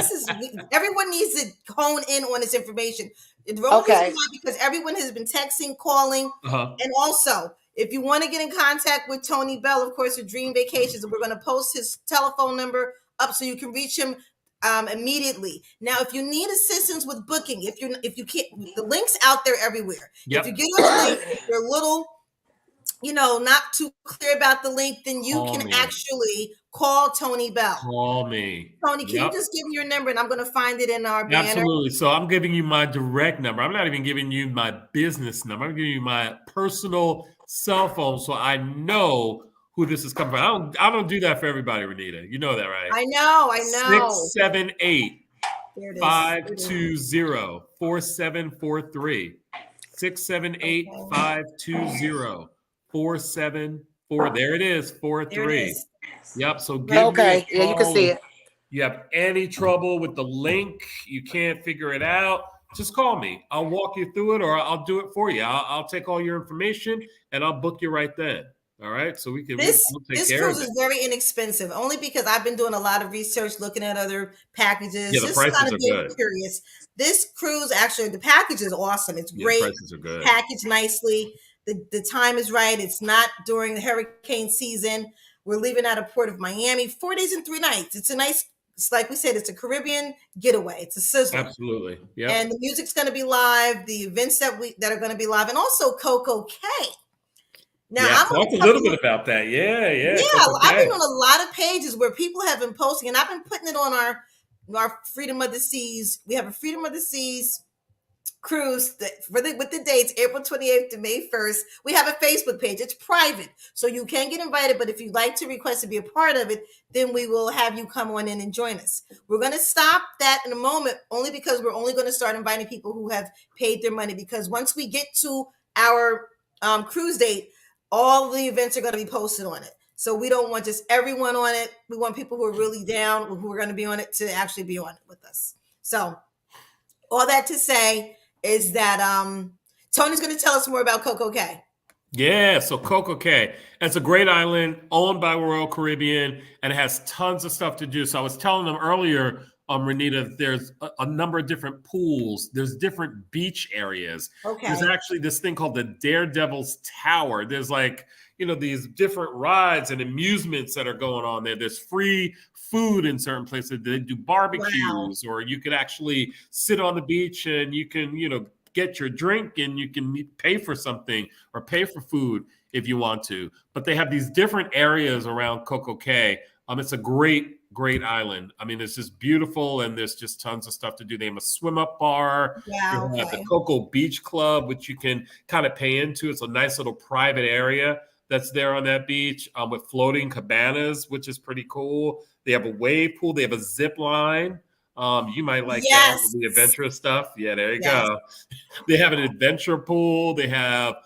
everyone needs to hone in on this information. Because everyone has been texting, calling, and also if you want to get in contact with Tony Bell, of course, with Dream Vacations, we're going to post his telephone number up so you can reach him immediately. Now, if you need assistance with booking, if you can't, the link's out there everywhere. Yep. If you get on the link, if you're a little, not too clear about the link, then you can actually call Tony Bell. Call me. Tony, can you just give me your number and I'm going to find it in our banner? Absolutely. So I'm giving you my direct number. I'm not even giving you my business number. I'm giving you my personal cell phone so I know who this is coming from. I don't do that for everybody, Renita. You know that, right? I know. 678-520-4743. 678-520-4743. There it is, 43. Yep. So give me a call. Yeah, you can see it. You have any trouble with the link, you can't figure it out, just call me. I'll walk you through it, or I'll do it for you. I'll take all your information and I'll book you right then. All right, so we'll take care of it. This cruise is very inexpensive, only because I've been doing a lot of research, looking at other packages. Yeah, the prices are good. Curious. This cruise, actually, the package is awesome. It's great. Prices are good. Packaged nicely. The time is right. It's not during the hurricane season. We're leaving out of Port of Miami, 4 days and 3 nights. It's a nice. It's like we said, it's a Caribbean getaway. It's a sizzle. Absolutely. Yeah. And the music's going to be live. The events that are going to be live, and also Coco K. Now, talk a little bit about that. Yeah. I've been on a lot of pages where people have been posting, and I've been putting it on our Freedom of the Seas. We have a Freedom of the Seas cruise with the dates April 28th to May 1st. We have a Facebook page. It's private, so you can get invited, but if you'd like to request to be a part of it, then we will have you come on in and join us. We're going to stop that in a moment, only because we're only going to start inviting people who have paid their money, because once we get to our cruise date, all the events are going to be posted on it. So we don't want just everyone on it. We want people who are really down, who are going to be on it, to actually be on it with us. So all that to say is that Tony's going to tell us more about Coco Cay. Yeah, so Coco Cay. It's a great island owned by Royal Caribbean, and it has tons of stuff to do. So I was telling them earlier, Renita, there's a number of different pools. There's different beach areas. Okay. There's actually this thing called the Daredevil's Tower. There's like, these different rides and amusements that are going on there. There's free food in certain places. They do barbecues, or you could actually sit on the beach and you can, get your drink and you can pay for something or pay for food if you want to. But they have these different areas around Coco Cay. It's a great island. I mean, it's just beautiful, and there's just tons of stuff to do. They have a swim up bar. Yeah, you have the Coco Beach Club, which you can kind of pay into. It's a nice little private area that's there on that beach, with floating cabanas, which is pretty cool. They have a wave pool. They have a zip line. You might like that, the adventurous stuff. Yeah, there you go. They have an adventure pool. They have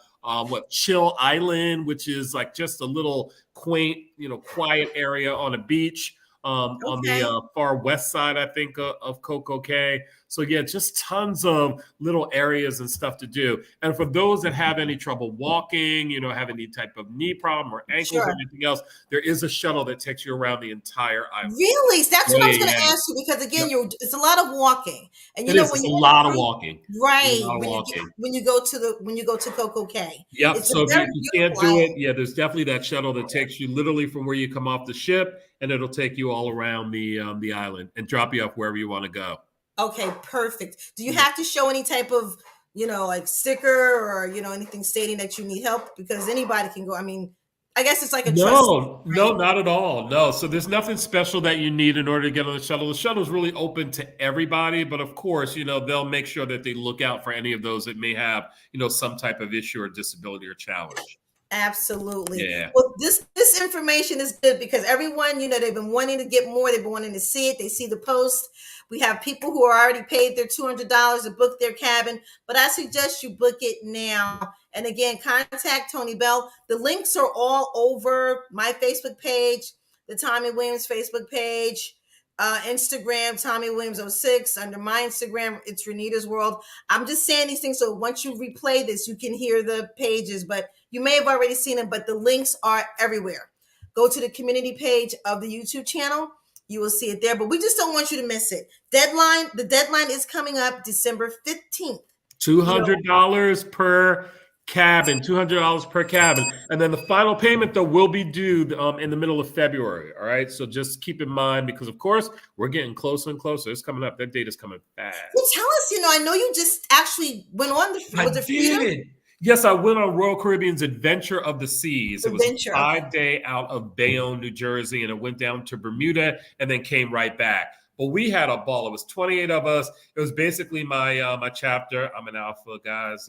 Chill Island, which is like just a little quaint, quiet area on a beach on the far west side, I think, of Coco Cay. So yeah, just tons of little areas and stuff to do. And for those that have any trouble walking, have any type of knee problem or ankles or anything else, there is a shuttle that takes you around the entire island. Really? That's what I was going to ask you, because again, it's a lot of walking, and when it's a lot of walking, right? When you go to Coco Cay, yep. So if you can't do it, there's definitely that shuttle that takes you literally from where you come off the ship, and it'll take you all around the island and drop you off wherever you want to go. Okay, perfect. Do you have to show any type of, like sticker or, anything stating that you need help? Because anybody can go. I mean, I guess it's like a No, not at all. No. So there's nothing special that you need in order to get on the shuttle. The shuttle is really open to everybody, but of course, they'll make sure that they look out for any of those that may have, some type of issue or disability or challenge. Absolutely. Yeah. Well, this information is good, because everyone, they've been wanting to get more. They've been wanting to see it. They see the post. We have people who are already paid their $200 to book their cabin, but I suggest you book it now. And again, contact Tony Bell. The links are all over my Facebook page, the Tommy Williams Facebook page, Instagram, Tommy Williams 06. Under my Instagram, it's Renita's World. I'm just saying these things so once you replay this, you can hear the pages, but you may have already seen them, but the links are everywhere. Go to the community page of the YouTube channel. You will see it there, but we just don't want you to miss it. The deadline is coming up December 15th. $200 per cabin, $200 per cabin. And then the final payment, though, will be due in the middle of February. All right. So just keep in mind, because of course we're getting closer and closer. It's coming up. That date is coming fast. Well, tell us, I know you just actually went on the Freedom. Yes, I went on Royal Caribbean's Adventure of the Seas. It was a 5-day out of Bayonne, New Jersey, and it went down to Bermuda and then came right back. But we had a ball. It was 28 of us. It was basically my chapter. I'm an alpha, guys.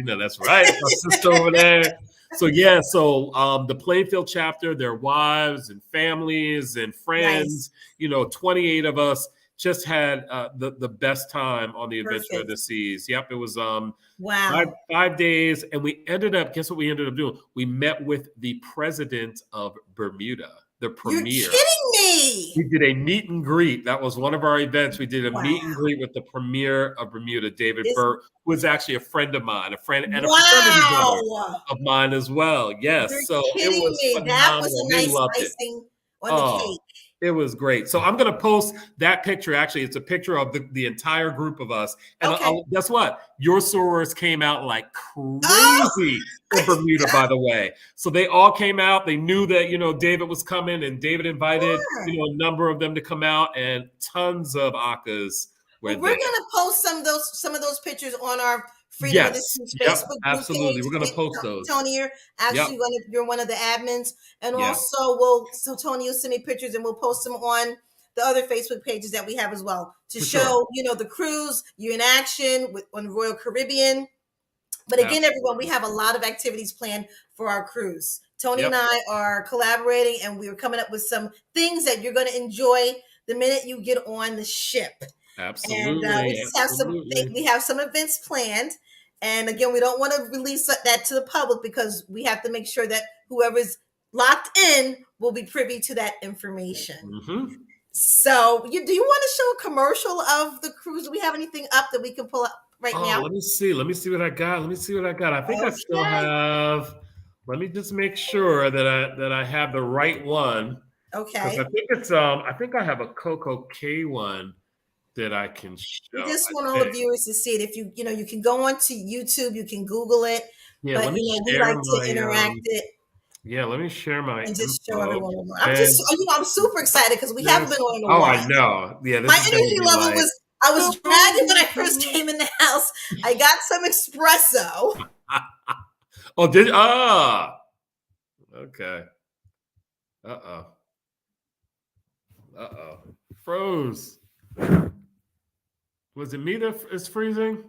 That's right. My sister over there. So the Plainfield chapter, their wives and families and friends, 28 of us just had the best time on the Adventure of the Seas. Yep, it was wow. 5 days, and we ended up. Guess what we ended up doing? We met with the president of Bermuda, the premier. You're kidding me! We did a meet and greet. That was one of our events. We did a meet and greet with the premier of Bermuda, David Burt, who was actually a friend of mine, a fraternity brother of mine as well. Yes, You're kidding me. That was a nice icing on the cake. It was great. So I'm going to post that picture. Actually, it's a picture of the entire group of us. And guess what? Your sorors came out like crazy in Bermuda, by the way. So they all came out. They knew that, David was coming, and David invited, a number of them to come out, and tons of Akas were there. We're going to post some of those pictures on our Freedom of the Seas Facebook group absolutely. page. We're going to post those. Tony, you're actually you're one of the admins. And also Tony, you'll send me pictures and we'll post them on the other Facebook pages that we have as well to For show, sure. the cruise, you in action on the Royal Caribbean. But again, everyone, we have a lot of activities planned for our cruise. Tony and I are collaborating, and we are coming up with some things that you're going to enjoy the minute you get on the ship. Absolutely. And we just have some events planned. And again, we don't want to release that to the public because we have to make sure that whoever's locked in will be privy to that information. Mm-hmm. So, do you want to show a commercial of the cruise? Do we have anything up that we can pull up now? Let me see what I got. I think I still have. Let me just make sure that I have the right one. Okay. I think it's I think I have a Coco K one that I can show. We just want all the viewers to see it. If you can go onto YouTube, you can Google it. Yeah, but we like to interact it. Yeah, let me share my and just show everyone. I'm super excited because we haven't been on in a while. while. I know. Yeah, my energy level was. I was dragging when I first came in the house. I got some espresso. Okay. Froze. Was it me that is freezing?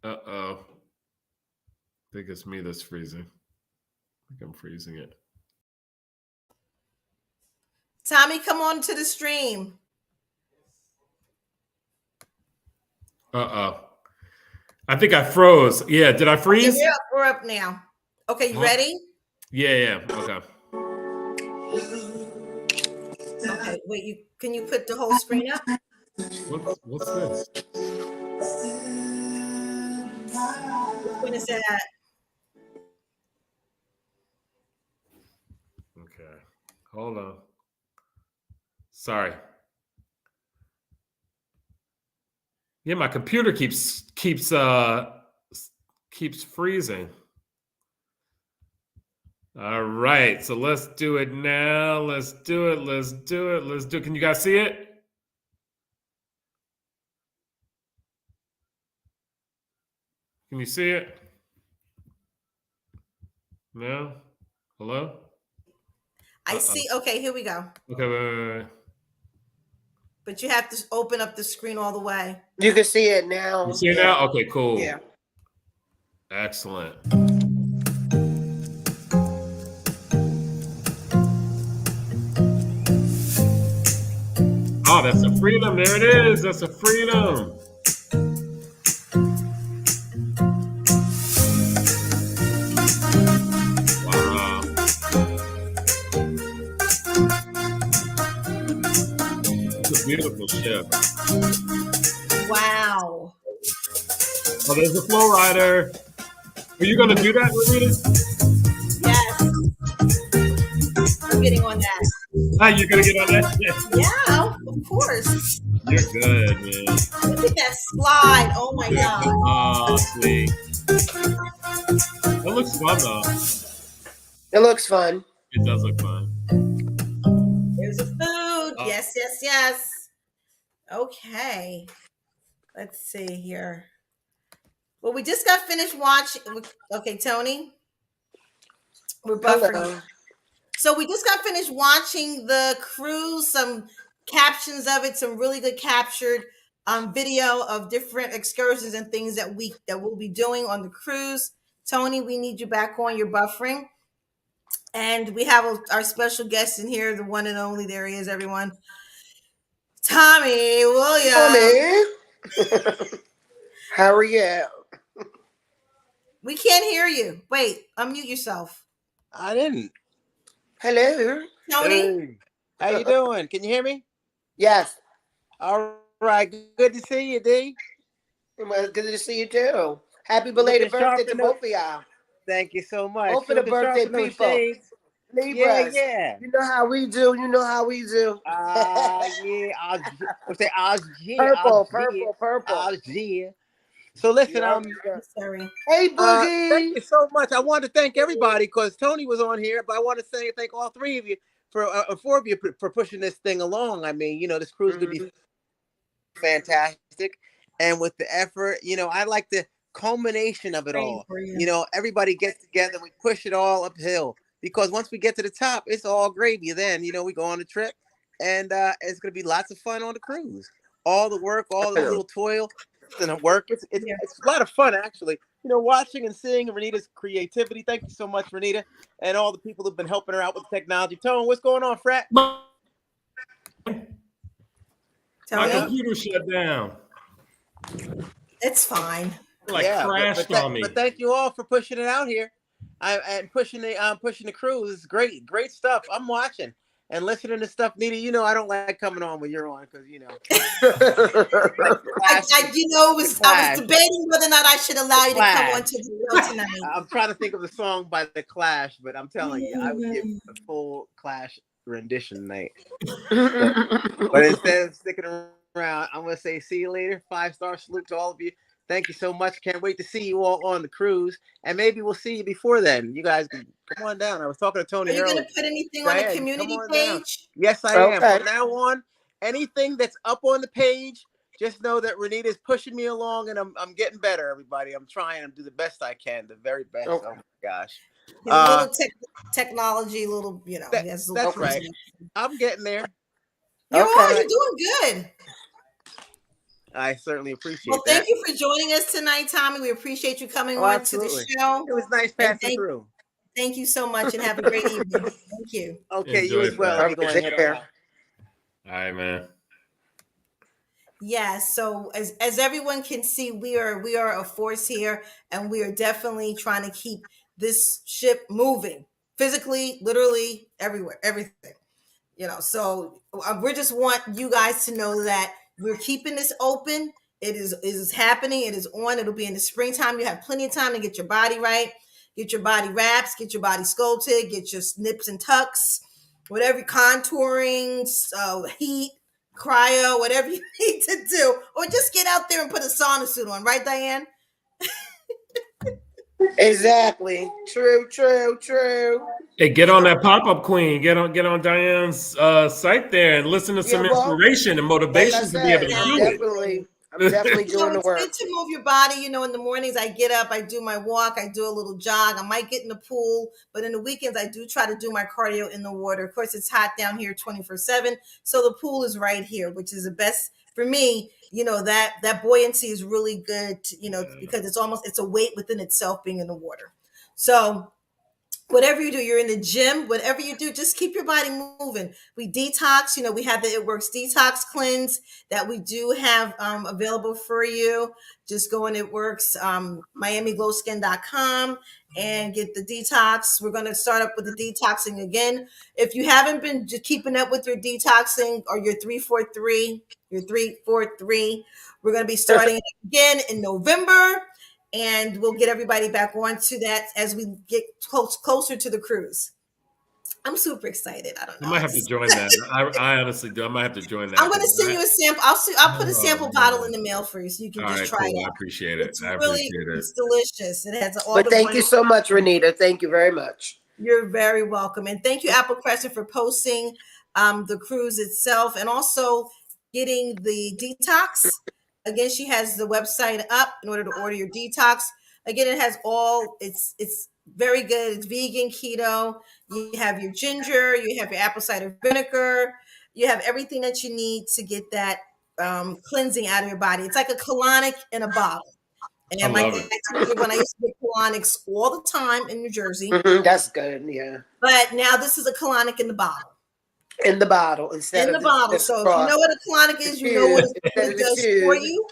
I think it's me that's freezing. I think I'm freezing it. Tommy, come on to the stream. I think I froze. Yeah, did I freeze? Okay, we're up now. Okay, you ready? Yeah. Okay. Okay, wait. Can you put the whole screen up? What's this? When is that? Okay, hold on. Sorry. Yeah, my computer keeps freezing. All right, so let's do it now. Let's do it. Can you guys see it? Can you see it? No? Hello? I see. Okay, here we go. Okay, wait. But you have to open up the screen all the way. You can see it now. You see it now? Okay, cool. Yeah. Excellent. Oh, that's a freedom. There it is. That's a freedom. Wow. It's a beautiful ship. Wow. Oh, there's a flow rider. Are you going to do that, Rita? Yes. I'm getting on that. You're going to get on that? Yeah, of course. You're good, man. Look at that slide. Oh, my God. Oh, sweet. That looks fun, though. It looks fun. It does look fun. There's the food. Yes. Okay. Let's see here. Well, we just got finished watching. Okay, Tony. We're buffering. Hello. So we just got finished watching the cruise, some captions of it, some really good captured video of different excursions and things that we'll be doing on the cruise. Tony, we need you back on. You're buffering. And we have our special guest in here, the one and only. There he is, everyone. Tommy Williams. Tommy. How are you? We can't hear you. Wait, unmute yourself. I didn't. Hello. Tony? Hey. How you doing? Can you hear me? Yes. All right. Good to see you, D. Well, good to see you too. Happy belated birthday to both of y'all. Thank you so much. Both of the birthday people. Libras. Yeah. You know how we do. Yeah. Purple. So listen, Sorry. Hey, Boogie. thank you so much. I want to thank everybody because Tony was on here, but I want to thank all three of you four of you for pushing this thing along. I mean, this cruise could be fantastic, and with the effort, I like the culmination of it all. Everybody gets together, we push it all uphill because once we get to the top, it's all gravy. Then we go on the trip, and it's going to be lots of fun on the cruise. All the work, all the little toil and the work. It's a lot of fun, actually. Watching and seeing Renita's creativity. Thank you so much, Renita, and all the people who've been helping her out with technology. Tone, what's going on, Frat? My Tony? computer shut down. It's fine. Crashed on me. But thank you all for pushing it out here. And pushing the cruise. It's great stuff. I'm watching and listening to stuff. Nita, I don't like coming on when you're on because I was debating whether or not I should allow you to come on to the show tonight. I'm trying to think of the song by the Clash, but I'm telling you, I would give a full Clash rendition night. But instead of sticking around, I'm gonna say see you later. 5-star salute to all of you. Thank you so much. Can't wait to see you all on the cruise. And maybe we'll see you before then. You guys can come on down. I was talking to Tony earlier. Are you going to put anything on the community page? Down. Yes, I am. From now on, anything that's up on the page, just know that Renita's pushing me along and I'm getting better, everybody. I'm trying to do the best I can, the very best. Oh my gosh. Little technology, that's right. I'm getting there. You're doing good. I certainly appreciate that. Thank you for joining us tonight, Tommy. We appreciate you coming on to the show. It was nice passing through. Thank you so much and have a great evening. Thank you. Okay, you as well. Take care. All right, man. Yeah, so as everyone can see, we are a force here, and we are definitely trying to keep this ship moving physically, literally, everywhere, everything. So we just want you guys to know that we're keeping this open. It is happening. It is on. It'll be in the springtime. You have plenty of time to get your body right, get your body wraps, get your body sculpted, get your nips and tucks, whatever, contouring, heat, cryo, whatever you need to do, or just get out there and put a sauna suit on. Right, Diane? Exactly. True. Hey, get on that pop-up queen. Get on Diane's site there and listen to some inspiration and motivation to be able to do it. I'm definitely doing the work. It's good to move your body. In the mornings I get up, I do my walk, I do a little jog. I might get in the pool, but in the weekends I do try to do my cardio in the water. Of course, it's hot down here 24/7, so the pool is right here, which is the best for me. That buoyancy is really good. Because it's a weight within itself being in the water. So whatever you do, you're in the gym, whatever you do, just keep your body moving. We detox, we have the It Works Detox Cleanse that we do have available for you. Just go on It Works, MiamiGlowSkin.com and get the detox. We're going to start up with the detoxing again. If you haven't been keeping up with your detoxing or your 343, we're going to be starting again in November. And we'll get everybody back onto that as we get closer to the cruise. I'm super excited. I don't know. I might have to join that. I honestly do. I might have to join that. I'm going to send you a sample. I'll put a sample bottle in the mail for you so you can try it. I appreciate it. It's delicious. It has all. But thank you so much, Renita. Thank you very much. You're very welcome, and thank you, Apple Crescent, for posting the cruise itself and also getting the detox. Again, she has the website up in order to order your detox. Again, it has it's very good. It's vegan, keto. You have your ginger, you have your apple cider vinegar. You have everything that you need to get that cleansing out of your body. It's like a colonic in a bottle. And when I used to get colonics all the time in New Jersey. That's good, yeah. But now this is a colonic in the bottle. In the bottle instead in the bottle. So if you know what a colonic is, you know what it does for you,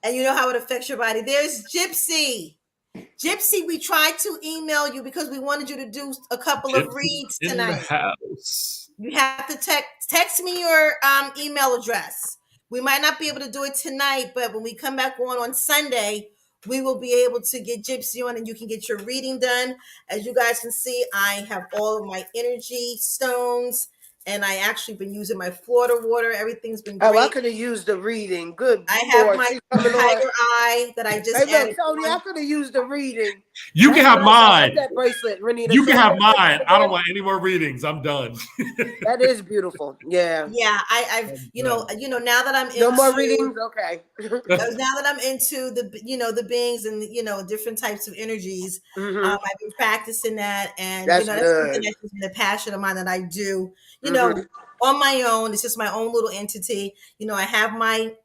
and you know how it affects your body. There's Gypsy. Gypsy, we tried to email you because we wanted you to do a couple of reads tonight. In the house. You have to text me your email address. We might not be able to do it tonight, but when we come back on Sunday, we will be able to get Gypsy on and you can get your reading done. As you guys can see, I have all of my energy stones. And I actually been using my Florida water. Everything's been great. Oh, I could have used the reading. Good. I have my tiger eye that I just added. Tony, I could have used the reading. You can have mine. That bracelet, Renita. You can have mine. I don't want any more readings. I'm done. That is beautiful. Yeah. Yeah. I've now that I'm into no more readings. Okay. Now that I'm into the beings and different types of energies, I've been practicing that, and that's something that's been a passion of mine that I do. on my own. It's just my own little entity. I have my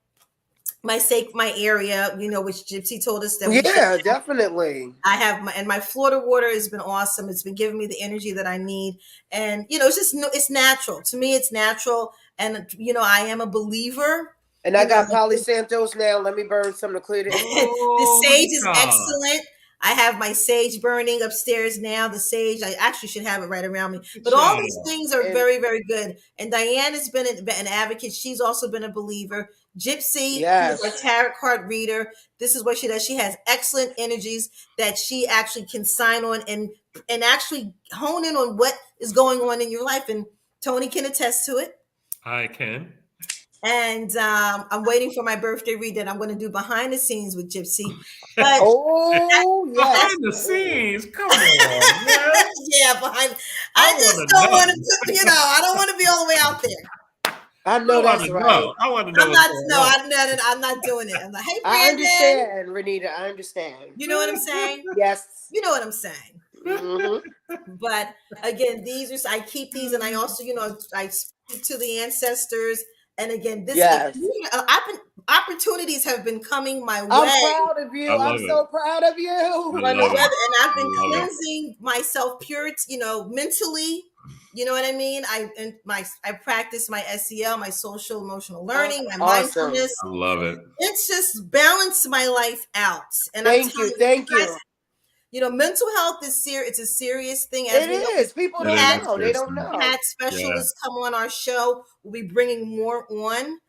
area, which Gypsy told us that we should. Yeah, definitely. I have my Florida water has been awesome. It's been giving me the energy that I need. And, it's just, it's natural. To me, it's natural. And, I am a believer. And I got Polly Santos now. Let me burn some to clear the The sage is excellent. I have my sage burning upstairs now. The sage, I actually should have it right around me. But all these things are very, very good. And Diane has been an advocate. She's also been a believer. Gypsy, Yes. who's a tarot card reader. This is what she does. She has excellent energies that she actually can sign on and actually hone in on what is going on in your life. And Tony can attest to it. I can. And I'm waiting for my birthday read that I'm going to do behind the scenes with Gypsy. But yes. Behind the scenes, come on, man. Yeah, behind. I just don't want to, I don't want to be all the way out there. I know that's right. I want to know. I'm not doing it. I'm like, hey, Brandon. I understand, Renita. I understand. You know what I'm saying? Yes. You know what I'm saying. Mm-hmm. But again, I keep these, and I also, I speak to the ancestors. And again, opportunities have been coming my way. I'm proud of you. I'm so proud of you. And I've been cleansing myself, mentally. You know what I mean? I practice my SEL, my social emotional learning, my mindfulness. I love it. It's just balanced my life out. And thank you. Mental health is serious. It's a serious thing. It is. People don't know. They don't know. We had specialists come on our show. We'll be bringing more on.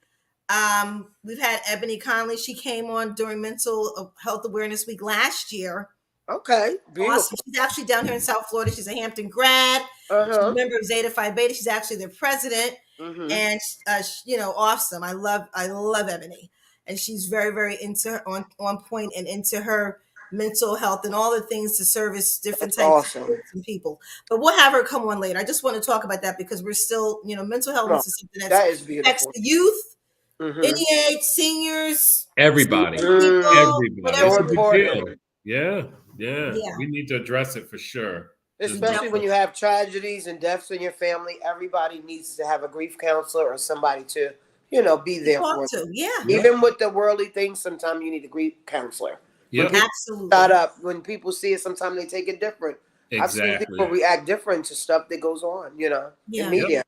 We've had Ebony Conley. She came on during Mental Health Awareness Week last year. Okay, beautiful. Awesome. She's actually down here in South Florida. She's a Hampton grad. She's a member of Zeta Phi Beta. She's actually their president. And awesome. I love Ebony, and she's very, very on point and into her mental health and all the things to service different types of people. But we'll have her come on later. I just want to talk about that because we're still, mental health is something that affects the youth, any age, seniors, everybody, everybody. Yeah. We need to address it for sure. Especially when you have tragedies and deaths in your family, everybody needs to have a grief counselor or somebody to, be there for them. Yeah. Even with the worldly things, sometimes you need a grief counselor. Yep. Absolutely. Shut up. When people see it, sometimes they take it different. Exactly. I've seen people react different to stuff that goes on, in media. Yep.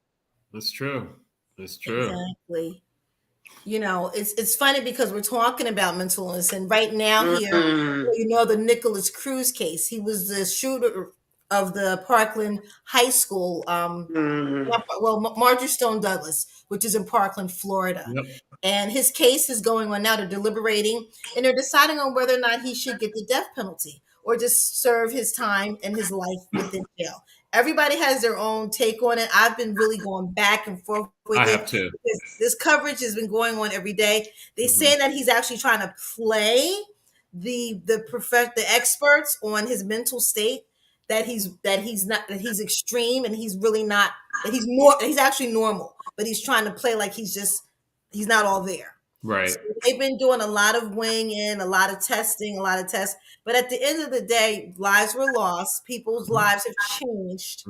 That's true. Exactly. It's funny because we're talking about mental illness, and right now here, the Nicholas Cruz case. He was the shooter of the Parkland High School. Marjorie Stone Douglas, which is in Parkland, Florida. Yep. And his case is going on now. They're deliberating, and they're deciding on whether or not he should get the death penalty or just serve his time and his life within jail. Everybody has their own take on it. I've been really going back and forth with it. I have too. This coverage has been going on every day. They say that he's actually trying to play the experts on his mental state, that he's extreme and he's really not, that he's actually normal, but he's trying to play like he's not all there. Right. So they've been doing a lot of weighing in, a lot of testing, a lot of tests. But at the end of the day, lives were lost. People's lives have changed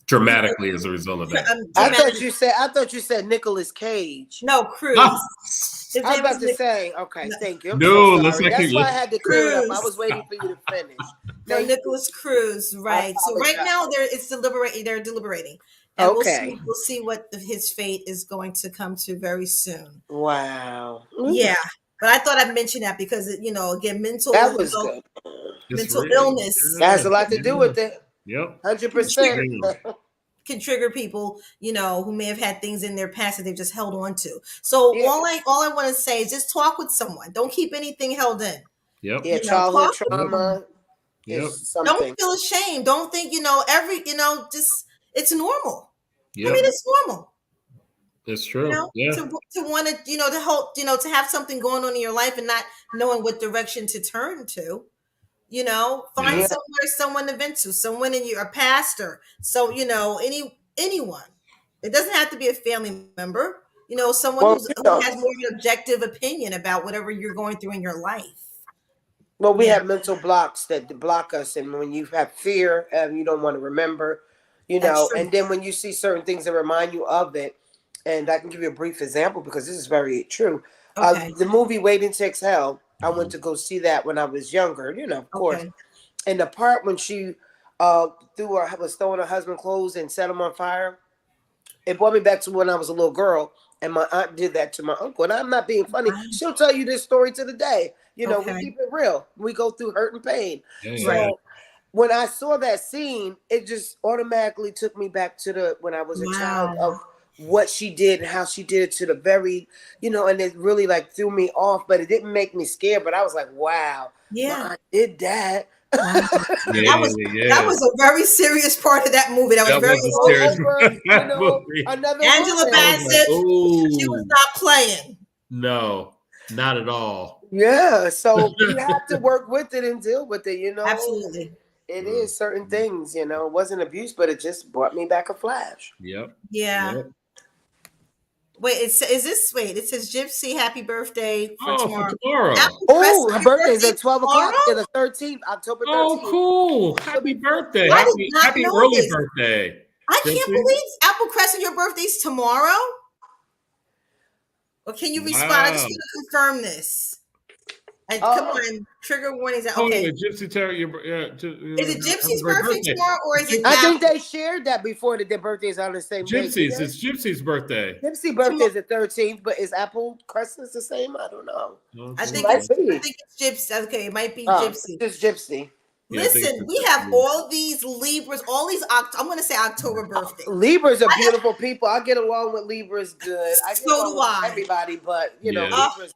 dramatically as a result of that. I thought you said Nicolas Cage. No, Cruz. I was about to say, okay, thank you. That's why I had to clear it up. I was waiting for you to finish. No, Nicholas Cruz, right. So right now they're deliberating. And we'll see what his fate is going to come to very soon. Wow. Yeah. But I thought I'd mention that because, again, mental illness that has a lot to do with it. Yep. 100%. Can trigger people, who may have had things in their past that they've just held on to. So all I want to say is just talk with someone. Don't keep anything held in. Yep. Yeah, childhood trauma. Yep. Don't feel ashamed. Don't think, just it's normal. Yep. I mean, it's normal. It's true. To want to, to hope, to have something going on in your life and not knowing what direction to turn to. Find someone to vent to, someone a pastor. So, anyone. It doesn't have to be a family member. Someone who has more of an objective opinion about whatever you're going through in your life. Well, we have mental blocks that block us, and when you have fear and you don't want to remember, you That's know. true. And then when you see certain things that remind you of it, and I can give you a brief example because this is very true. Okay. The movie Waiting to Exhale, I went Mhm. to go see that when I was younger, you know, of course. Okay. And the part when she was throwing her husband clothes and set him on fire, it brought me back to when I was a little girl, and my aunt did that to my uncle. And I'm not being funny. Wow. She'll tell you this story to the day. You know, we Okay. keep it real. We go through hurt and pain. Yeah, yeah, Right. yeah. So when I saw that scene, it just automatically took me back to the when I was a child Wow. of what she did and how she did it to the very, you know, and it really like threw me off, but it didn't make me scared. But I was like, wow, my Yeah. aunt did that. Wow. Yeah, That yeah. was a very serious part of that movie. That was That very was a All serious emotional. over, you know, movie. another Angela I woman. was like, Bassett, she was oh not playing. no, not at all. Yeah, so you have to work with it and deal with it, you know. Absolutely. It Mm, is certain mm. things, you know. It wasn't abuse, but it just brought me back a flash. Yep. Yeah. Yep. Wait, it says Gypsy, happy birthday for Oh, for tomorrow. tomorrow. Apple Oh, Crescent, her your birthday is birthday at 12 tomorrow? o'clock. Yeah, the 13th, October Oh, 13th. cool. She'll Happy be birthday. I did Happy not happy know early this. birthday. I can't Gypsy. believe Apple Crescent, your birthday's tomorrow. Or can you respond? I just Wow. want to confirm this. And come Oh, on, trigger warnings. Oh, Okay. wait, Gypsy Terry, Is it have a Gypsy's great birthday birthday. tomorrow or is it I Gypsy, think Apple? they shared that before that their birthdays on the same day. Did Gypsy's. they? It's Gypsy's birthday. Gypsy birthday is the 13th, but is Apple Crescent the same? I don't know. Oh, I She think might okay. be. it's Gypsy. Okay, it might be Oh, Gypsy. it's just Gypsy. Yeah, I think Listen, it's we have Gypsy. all these Libras, all these I'm going to say October birthdays. Libras are beautiful people. I get along with Libras good. I get So along do with I. everybody, but you know, Yeah. Libras.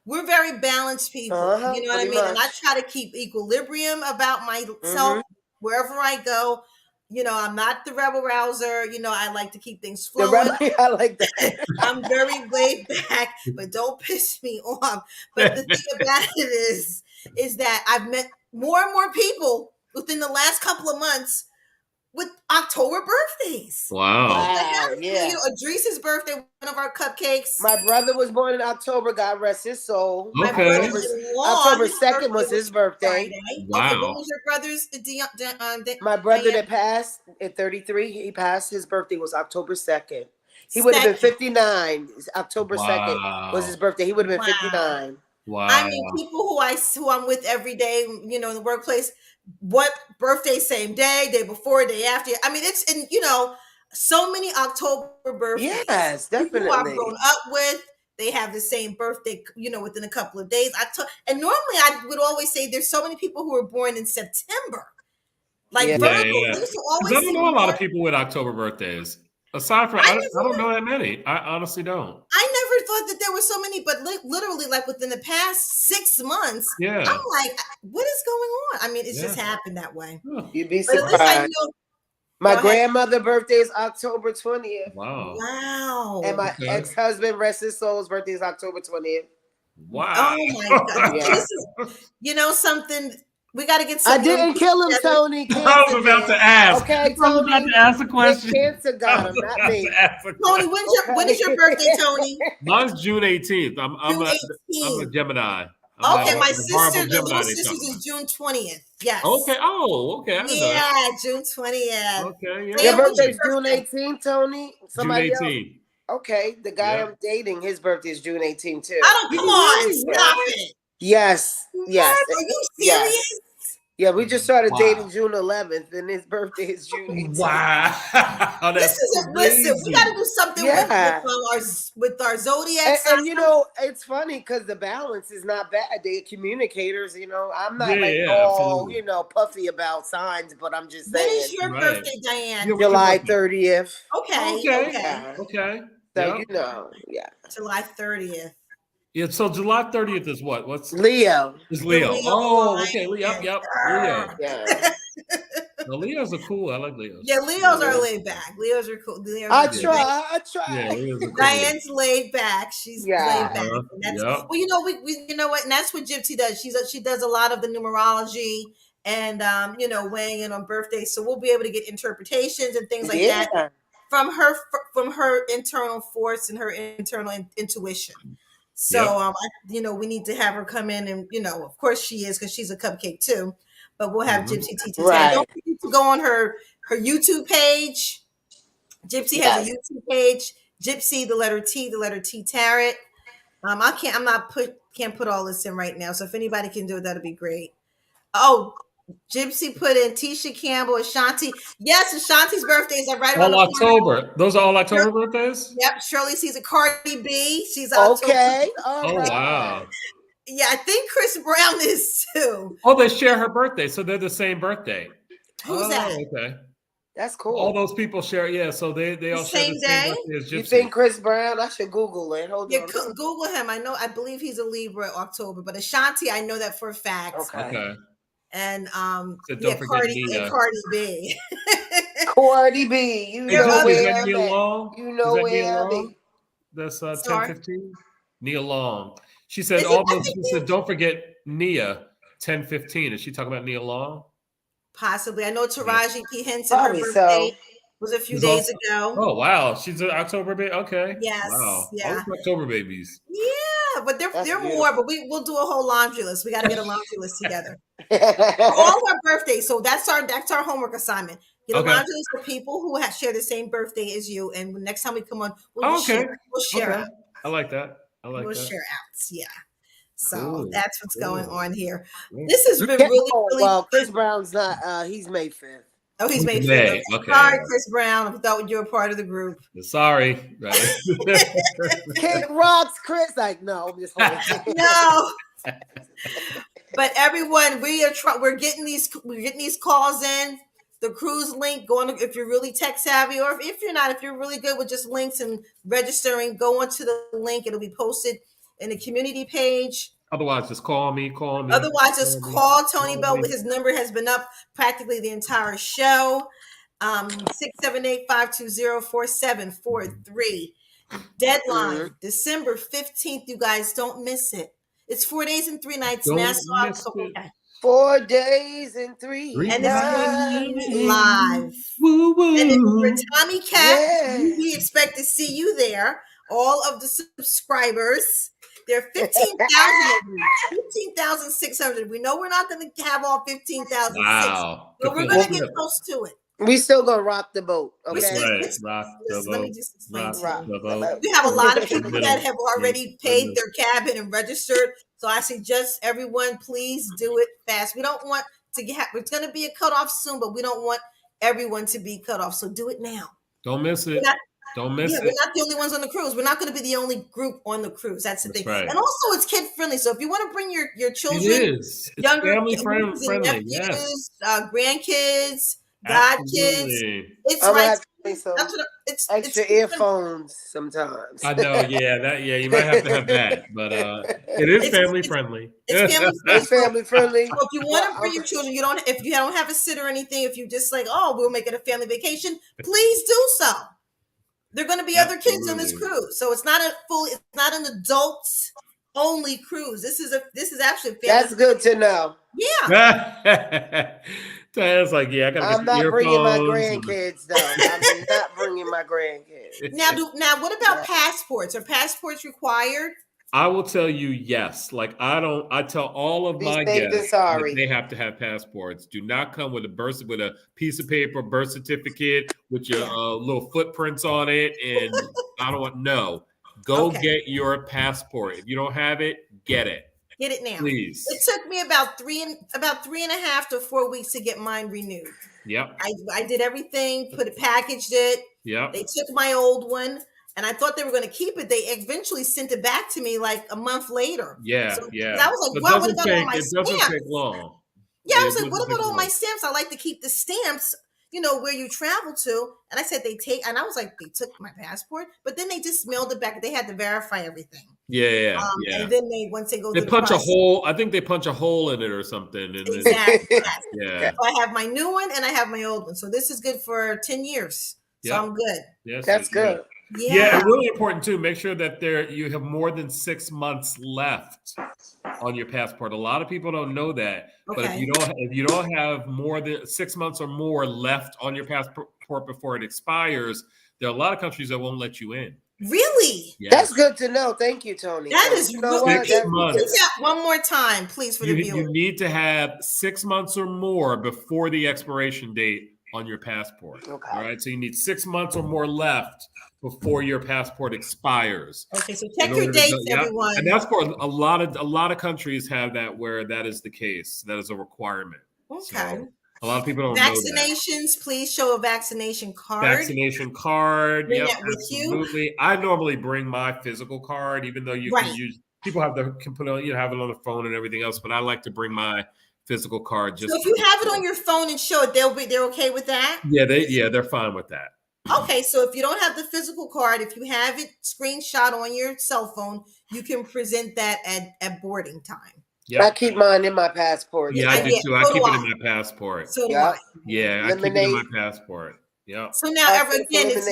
We're very balanced people. Uh-huh, You know what I pretty mean? And I much. try to keep equilibrium about myself Mm-hmm. wherever I go. You know, I'm not the rebel rouser. You know, I like to keep things The flowing. rebel, I like that. I'm very laid back, but don't piss me off. But the thing about it is that I've met more and more people within the last couple of months with October birthdays. Wow. Wow, yeah. You know, Adrice's birthday, one of our cupcakes. My brother was born in October. God rest his soul. My Okay. brother-in-law, October his 2nd birthday was his birthday. Friday. Okay, when Wow. was your brother's? My brother Diane? that passed at 33, he passed. His birthday was October 2nd. He would have been Second. 59. October 2nd was his Wow. birthday. He would have been Wow. 59. I Wow. mean, people who I'm with every day, you know, in the workplace, what birthday, same day before, day after. I mean, it's and you know, so many October birthdays. Yes, People who I've definitely. grown up with, they have the same birthday, you know, within a couple of days. And normally I would always say there's so many people who were born in September. Like Yeah. Yeah, Virgo, yeah. we used to Because I always don't see know a lot of more. people with October birthdays. Aside from, I I don't never know that many. I honestly don't. I never thought that there were so many, but literally, like within the past 6 months, Yeah. I'm like, what is going on? I mean, it's just Yeah. happened that way. Huh. You'd be But at least I surprised. know. My Go ahead. grandmother's birthday is October 20th. Wow. Wow. And my Okay. ex-husband, rest his soul's birthday is October 20th. Wow. Oh my God. Yeah. This is, you know, something. We got to get I some. didn't kill him, together. Tony. I Cancer was about did. to ask. Okay, I was about Tony. to ask a The question. cancer I got was him, not about me. to ask a Tony, question. when is your birthday, Tony? Mine's June 18th. I'm June a 18th. Gemini. I'm Okay, that my horrible sister, the Gemini little they sister's talking is about. June 20th. Yes. Okay. Oh, okay. I didn't know that. Yeah, June 20th. Okay. Yeah. Your Dan, when's your birthday's June birthday? 18th, Tony? June Somebody else? 18th. Okay, the guy Yeah. I'm dating, his birthday is June 18th too. I don't, come on, Really? stop What? it. Yes, yes, What? Are you yes. serious? Yeah, we just started Wow. dating June 11th, and his birthday is June 18th. Wow. This That's isn't, listen, we got to crazy. do something Yeah. with our zodiac And signs. you know, it's funny because the balance is not bad. They're communicators, you know. I'm not like Yeah, all, absolutely. you know, puffy about signs, but I'm just When is saying. your Right. birthday, Diane? Yeah, what's your July birthday? 30th. Okay, Okay. okay. Yeah. Okay. So, Yep. you know, yeah. July 30th. Yeah. So July 30th is what? What's Leo. is Leo? Leo Oh, line. okay. Yep. Leo. Yeah. No, Leos are cool. I like Leos. Yeah, Leos are laid back. Leos are cool. Leos I are laid try. back. I try. Yeah, Leos are cool. Diane's laid back. She's Yeah. laid back. Uh-huh. And that's, Yep. well, you know, we you know what, and that's what Gypsy does. She does a lot of the numerology and you know, weighing in on birthdays. So we'll be able to get interpretations and things like that Yeah. from her internal force and her internal intuition. So Yep. you know, we need to have her come in and, you know, of course she is because she's a cupcake too. But we'll have Mhm. Gypsy TT. Right. Don't forget to go on her her YouTube page. Gypsy has a YouTube page. Gypsy, the letter T Tarot. Can't put all this in right now. So if anybody can do it, that'd be great. Oh, Gypsy put in Tisha Campbell, Ashanti. Yes, Ashanti's birthdays are right around All the corner. October. Those are all October birthdays? Yep, Shirley sees a Cardi B. She's October. Okay, all Oh, right. wow. Yeah, I think Chris Brown is too. Oh, they share her birthday, so they're the same birthday. Who's that? Okay. That's cool. All those people share, yeah, so they all share the Same same day? birthday as Gypsy. You think Chris Brown? I should Google it. Hold Yeah, on. Google him. I believe he's a Libra October, but Ashanti, I know that for a fact. Okay. And So yeah, don't forget Cardi Nia. and Cardi B. Cardi B, you They're know all- Is where that I'm Nia at. Long? You know Is that where Nia I Long? be. That's Sorry? 10:15. Nia Long. She said Is it- all I those. think She said don't forget Nia 10:15. Is she talking about Nia Long? Possibly. I know Taraji P. Henson, her Probably birthday so. was a few She's days also- ago. Oh wow, she's an October baby. Okay. Yes, Wow. yeah. All October babies. Yeah, but they're That's more, beautiful. but we'll do a whole laundry list. We got to get a laundry list together. For all our birthdays. So that's our homework assignment. Get a Okay. laundry list for people who share the same birthday as you. And next time we come on, we'll Oh, just okay. share. We'll share Okay. out. I like that. I like We'll that. share out. Yeah. So Cool. that's what's going Cool. on here. Cool. This has been really, really. Well, Chris Brown's not. He's May 5th. Oh, he's made May. fun of. Okay. Sorry, Chris Brown. I thought you were part of the group. Sorry. Right. Kid Rock's Chris. Like, no, I'm just holding. No. But everyone, we're getting these calls in. The cruise link, if you're really tech savvy, or if you're not, if you're really good with just links and registering, go onto the link. It'll be posted in the community page. Otherwise, just call me. Otherwise, just call Tony Bell. His number has been up practically the entire show. 678-520-4743. Deadline, December 15th. You guys don't miss it. It's 4 days and 3 nights. Don't Nassau. miss it. 4 days and 3 And nights. it's live. Woo woo. And then for Tommy Cat, Yes. we expect to see you there. All of the subscribers. There are 15,600. We know we're not going to have all 15,000. Wow. But we're going to get close to it. We still gonna rock the boat, We okay? still- Right. Rock the Listen, let me boat. just explain Rock to Rock you. the boat. We have a lot of people Middle. that have already paid their cabin and registered. So I suggest everyone, please do it fast. We don't want to it's going to be a cutoff soon, but we don't want everyone to be cut off. So do it now. Don't miss it. Don't miss We're it. not the only ones on the cruise. We're not going to be the only group on the cruise. That's the thing. right. And also, it's kid friendly. So if you want to bring your children, It is. It's younger family nieces and friendly. nephews, Yes. Grandkids, godkids, Absolutely. it's I'm gonna right. have to bring some It's extra it's earphones sometimes. I know. Yeah. You might have to have that, but it is family friendly. It's family It's family friendly. So if you want to bring your children, if you don't have a sitter or anything, if you just like, oh, we'll make it a family vacation, please do so. There are going to be other kids on this cruise, so it's not an adults only cruise. This is actually a family. That's good to know. Yeah. Diana's like, yeah, I gotta get I'm not bringing my earphones. grandkids though. I'm not bringing my grandkids. Now, what about passports? Are passports required? I will tell you yes. Like I tell all of Be my safe and guests sorry. that they have to have passports. Do not come with a piece of paper, birth certificate with your little footprints on it, and I don't want Go get your passport. If you don't have it, get it. Get it now, please. It took me about 3.5 to 4 weeks to get mine renewed. Yep. I did everything, packaged it. Yep. They took my old one. And I thought they were going to keep it. They eventually sent it back to me like a month later. Yeah, so, yeah. I was like, wow, what about all my stamps? It doesn't take long. Yeah, I was like, what about all my stamps? I like to keep the stamps, where you travel to. And I said, and I was like, they took my passport, but then they just mailed it back. They had to verify everything. Yeah. And then once they go they punch a hole. I think they punch a hole in it or something. And exactly. Yeah. So I have my new one and I have my old one. So this is good for 10 years. So I'm good. Yes, that's good. Yeah, and really important too. Make sure that you have more than 6 months left on your passport. A lot of people don't know that, but if you don't have more than 6 months or more left on your passport before it expires, there are a lot of countries that won't let you in. Really? Yes. That's good to know. Thank you, Tony. That is good. 6 months. One more time, please, for the viewers. You need to have 6 months or more before the expiration date on your passport. Okay. All right. So you need 6 months or more left before your passport expires. Okay, so In check your order to go, dates, everyone. and that's for a lot of countries have that where that is the case. That is a requirement. Okay. So a lot of people don't know that. Vaccinations, please show a vaccination card. Vaccination card. Bring Yep, that with you. absolutely. I normally bring my physical card, even though you can Right. use people can put on have it on the phone and everything else. But I like to bring my physical card. Just So if you have it on your phone and show it, they're okay with that. they're fine with that. Okay, so if you don't have the physical card, if you have it screenshot on your cell phone, you can present that at boarding time. Yep. I keep mine in my passport. Yeah, I do too. I keep it in my passport. So do I. Yeah, I keep it in my passport. Yeah. So now, again, it's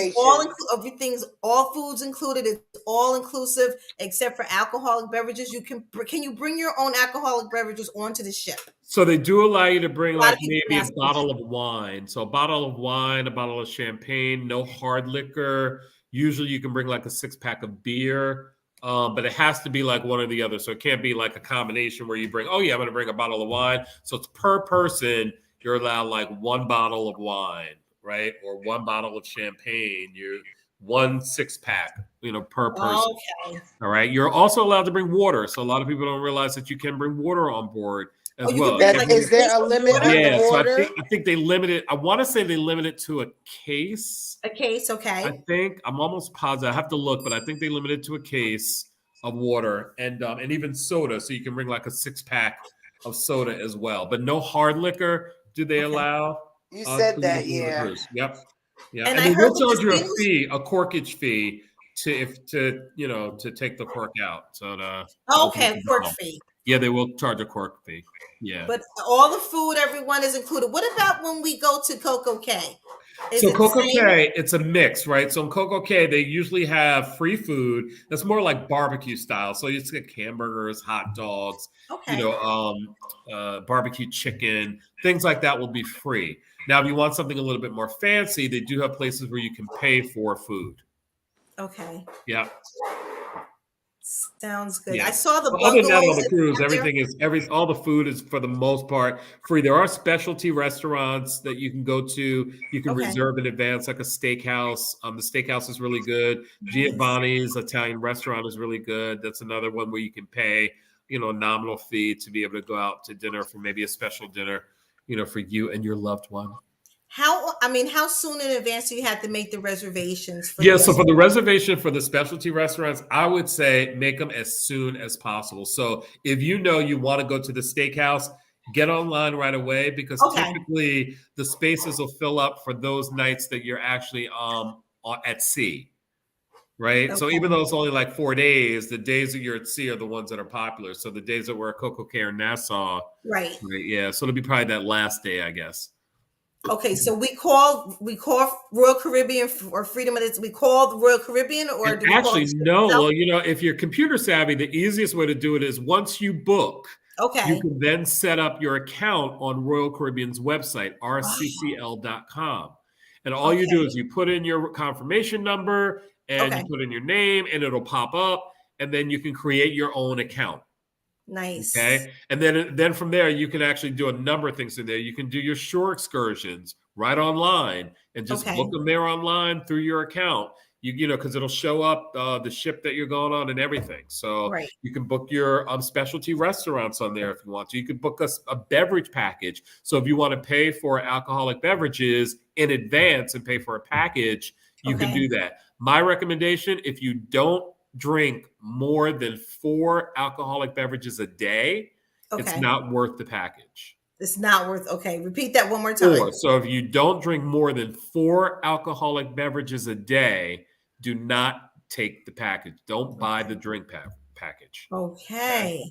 everything's all foods included. It's all inclusive except for alcoholic beverages. Can you bring your own alcoholic beverages onto the ship? So they do allow you to bring like maybe a bottle of wine. So a bottle of wine, a bottle of champagne, no hard liquor. Usually you can bring like a 6-pack of beer. But it has to be like one or the other. So it can't be like a combination where you bring, I'm going to bring a bottle of wine. So it's per person, you're allowed like 1 bottle of wine, right? Or 1 bottle of champagne. You're 1 6-pack, per person. Okay. All right. You're also allowed to bring water. So a lot of people don't realize that you can bring water on board as well. Is there a limit on the water? So I think they limit it. I want to say they limit it to a case. A case, okay. I'm almost positive. I have to look, but I think they limit it to a case of water and even soda. So you can bring like a 6-pack of soda as well. But no hard liquor do they allow. You said that, yeah. Yep. Yeah. And they will charge you a fee, a corkage fee to take the cork out. So cork fee. Yeah, they will charge a cork fee. Yeah. But all the food, everyone is included. What about when we go to Coco Cay? So Coco Cay, it's a mix, right? So in Coco Cay, they usually have free food that's more like barbecue style. So you just get hamburgers, hot dogs, barbecue chicken, things like that will be free. Now, if you want something a little bit more fancy, they do have places where you can pay for food. Okay. Yeah. Sounds good. Yeah. I saw the other than that on the cruise, all the food is for the most part free. There are specialty restaurants that you can go to. You can reserve in advance, like a steakhouse. The steakhouse is really good. Giovanni's Italian restaurant is really good. That's another one where you can pay, a nominal fee to be able to go out to dinner for maybe a special dinner, for you and your loved one. How soon in advance do you have to make the reservations? So for the reservation for the specialty restaurants, I would say make them as soon as possible. So if you want to go to the steakhouse, get online right away because typically the spaces will fill up for those nights that you're actually at sea, right? Okay. So even though it's only like 4 days, the days that you're at sea are the ones that are popular. So the days that we're at Coco Cay or Nassau, right? Yeah, so it'll be probably that last day, I guess. Okay, so we call Royal Caribbean or Freedom of this. We call the Royal Caribbean, or do we actually no? Well, if you're computer savvy, the easiest way to do it is once you book, you can then set up your account on Royal Caribbean's website, rccl.com, and all you do is you put in your confirmation number and you put in your name, and it'll pop up, and then you can create your own account. Nice. Okay. And then from there, you can actually do a number of things in there. You can do your shore excursions right online and just book them there online through your account. Because it'll show up the ship that you're going on and everything. So you can book your specialty restaurants on there if you want to. You can book a beverage package. So if you want to pay for alcoholic beverages in advance and pay for a package, you can do that. My recommendation, if you don't drink more than 4 alcoholic beverages a day, it's not worth the package. It's not worth. Repeat that one more time. 4. So if you don't drink more than 4 alcoholic beverages a day, do not take the package. Don't buy the drink package. Okay.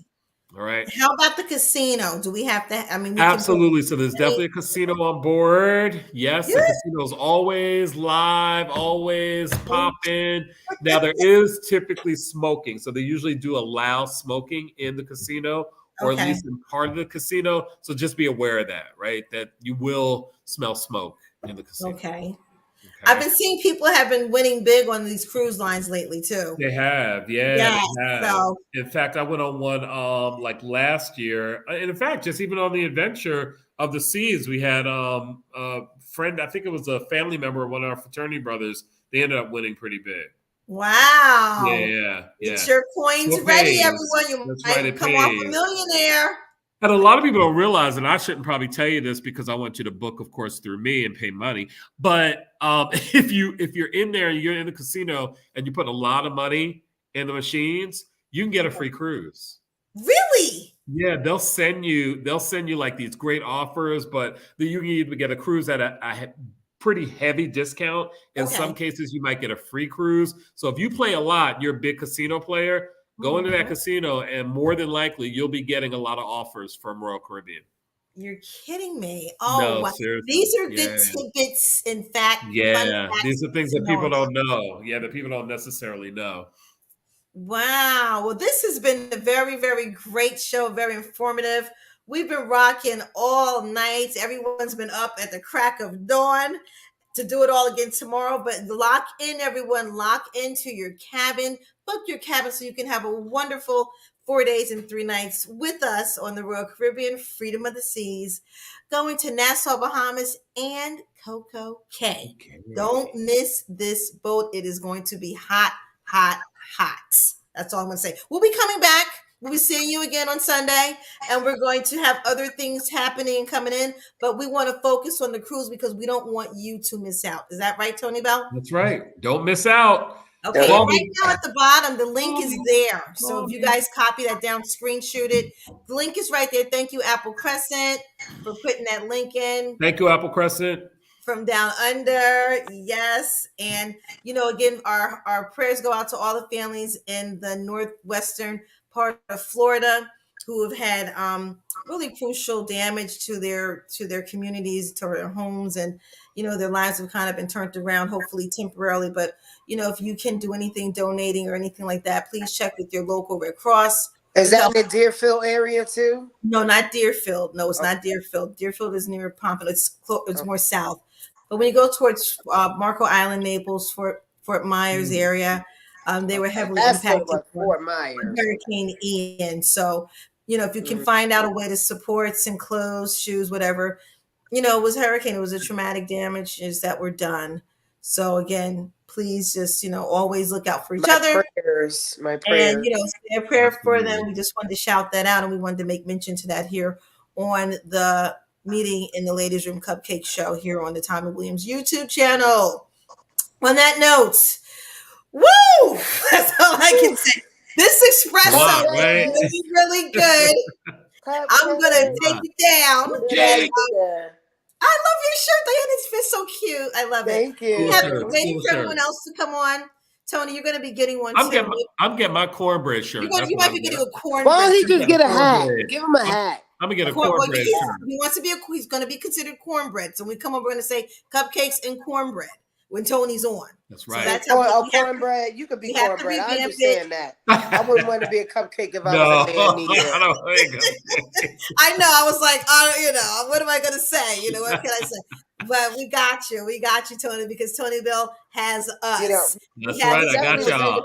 All right. How about the casino? Do we have to? Absolutely. So there's definitely a casino on board. Yes, the casino is always live, always popping. Now there is typically smoking, so they usually do allow smoking in the casino, or at least in part of the casino. So just be aware of that, right? That you will smell smoke in the casino. Okay. I've been seeing people have been winning big on these cruise lines lately too. They have, they have. So, in fact, I went on one like last year. And in fact, just even on the Adventure of the Seas, we had friend, I think it was a family member of one of our fraternity brothers. They ended up winning pretty big. Wow. Yeah. Get your coins So it ready, pays. everyone. You That's right, might it come off a pays. millionaire. And a lot of people don't realize, and I shouldn't probably tell you this because I want you to book, of course, through me and pay money. But if you're in there and you're in the casino and you put a lot of money in the machines, you can get a free cruise. Really? Yeah, they'll send you like these great offers, but you can even get a cruise at a pretty heavy discount. In some cases, you might get a free cruise. So if you play a lot, you're a big casino player, go into that casino, and more than likely, you'll be getting a lot of offers from Royal Caribbean. You're kidding me. Oh, No, wow. seriously. These are good tidbits, in fact. Yeah, these are things that people don't know. Yeah, that people don't necessarily know. Wow. Well, this has been a very, very great show, very informative. We've been rocking all night. Everyone's been up at the crack of dawn to do it all again tomorrow. But lock in, everyone. Lock into your cabin. Book your cabin so you can have a wonderful 4 days and 3 nights with us on the Royal Caribbean, Freedom of the Seas, going to Nassau, Bahamas, and Coco Cay. Don't miss this boat. It is going to be hot, hot, hot. That's all I'm going to say. We'll be coming back. We'll be seeing you again on Sunday, and we're going to have other things happening and coming in, but we want to focus on the cruise because we don't want you to miss out. Is that right, Tony Bell? That's right. Don't miss out. Okay, and right now at the bottom, the link is there. So if you guys copy that down, screenshot it. The link is right there. Thank you, Apple Crescent, for putting that link in. Thank you, Apple Crescent. From down under, yes. And, again, our prayers go out to all the families in the northwestern part of Florida who have had really crucial damage to their communities, to their homes, and their lives have kind of been turned around, hopefully temporarily. But if you can do anything, donating or anything like that, please check with your local Red Cross. Is that in the Deerfield area too? No, not Deerfield. No, it's not Deerfield. Deerfield is near Pompano. It's more south. But when you go towards Marco Island, Naples, Fort Myers area, they were heavily impacted by Fort Myers. Hurricane Ian. So, if you can find out a way to support some clothes, shoes, whatever, it was hurricane. It was a traumatic damages that were done. So again, please just, always look out for each other. My prayers. And, say a prayer for them. We just wanted to shout that out, and we wanted to make mention to that here on the meeting in the Ladies Room Cupcake Show here on the Tommy Williams YouTube channel. On that note, woo! That's all I can say. This espresso is really, really good. I'm gonna take it down. I love your shirt, Diana. It fits so cute. I love it. Thank you. Waiting for everyone else to come on. Tony, you're going to be getting one too. I'm getting my cornbread shirt. You might be getting a cornbread. Why don't he just get a hat? Give him a hat. I'm gonna get a cornbread shirt. He wants to be he's going to be considered cornbread. So when we come over, we're going to say cupcakes and cornbread when Tony's on. That's right. So that's how cornbred. You could be cornbread. I understand that. I wouldn't want to be a cupcake if I was a man either. I know. I was like, what am I going to say? What can I say? But we got you. We got you, Tony, because Tony Bell has us. That's right. I got y'all.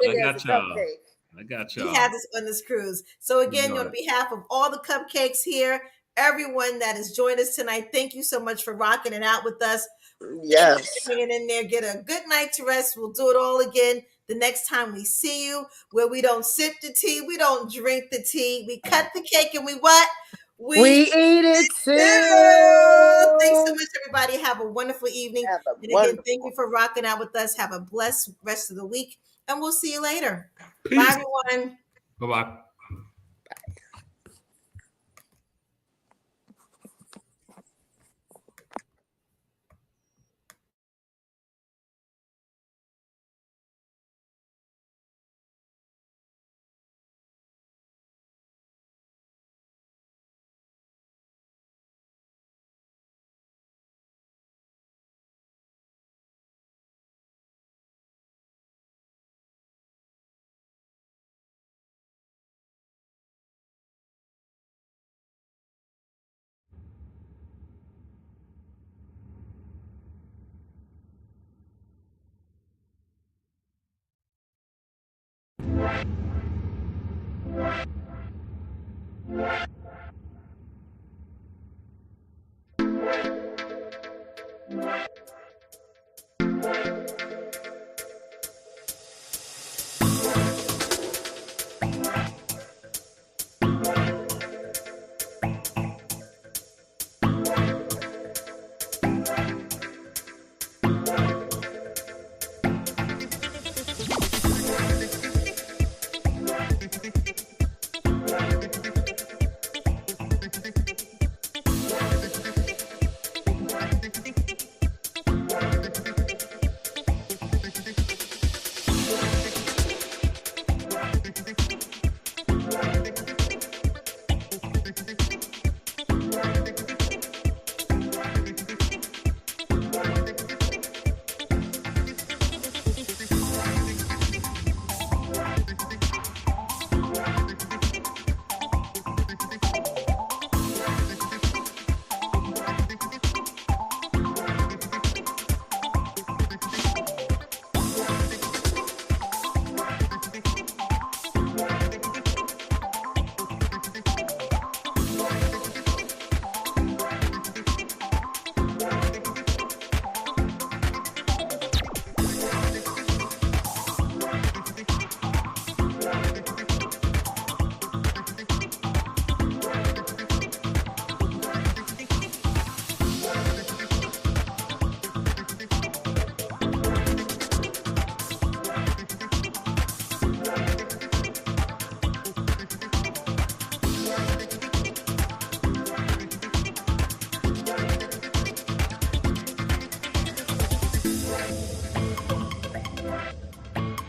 I got y'all. He has us on this cruise. So again, on behalf of all the cupcakes here, everyone that has joined us tonight, thank you so much for rocking it out with us. Yes. Hanging in there, get a good night to rest. We'll do it all again the next time we see you, where we don't sip the tea, we don't drink the tea, we cut the cake, and we what? We eat it too. Thanks so much, everybody. Have a wonderful evening. And again, thank you for rocking out with us. Have a blessed rest of the week, and we'll see you later. Peace. Bye, everyone. Bye-bye.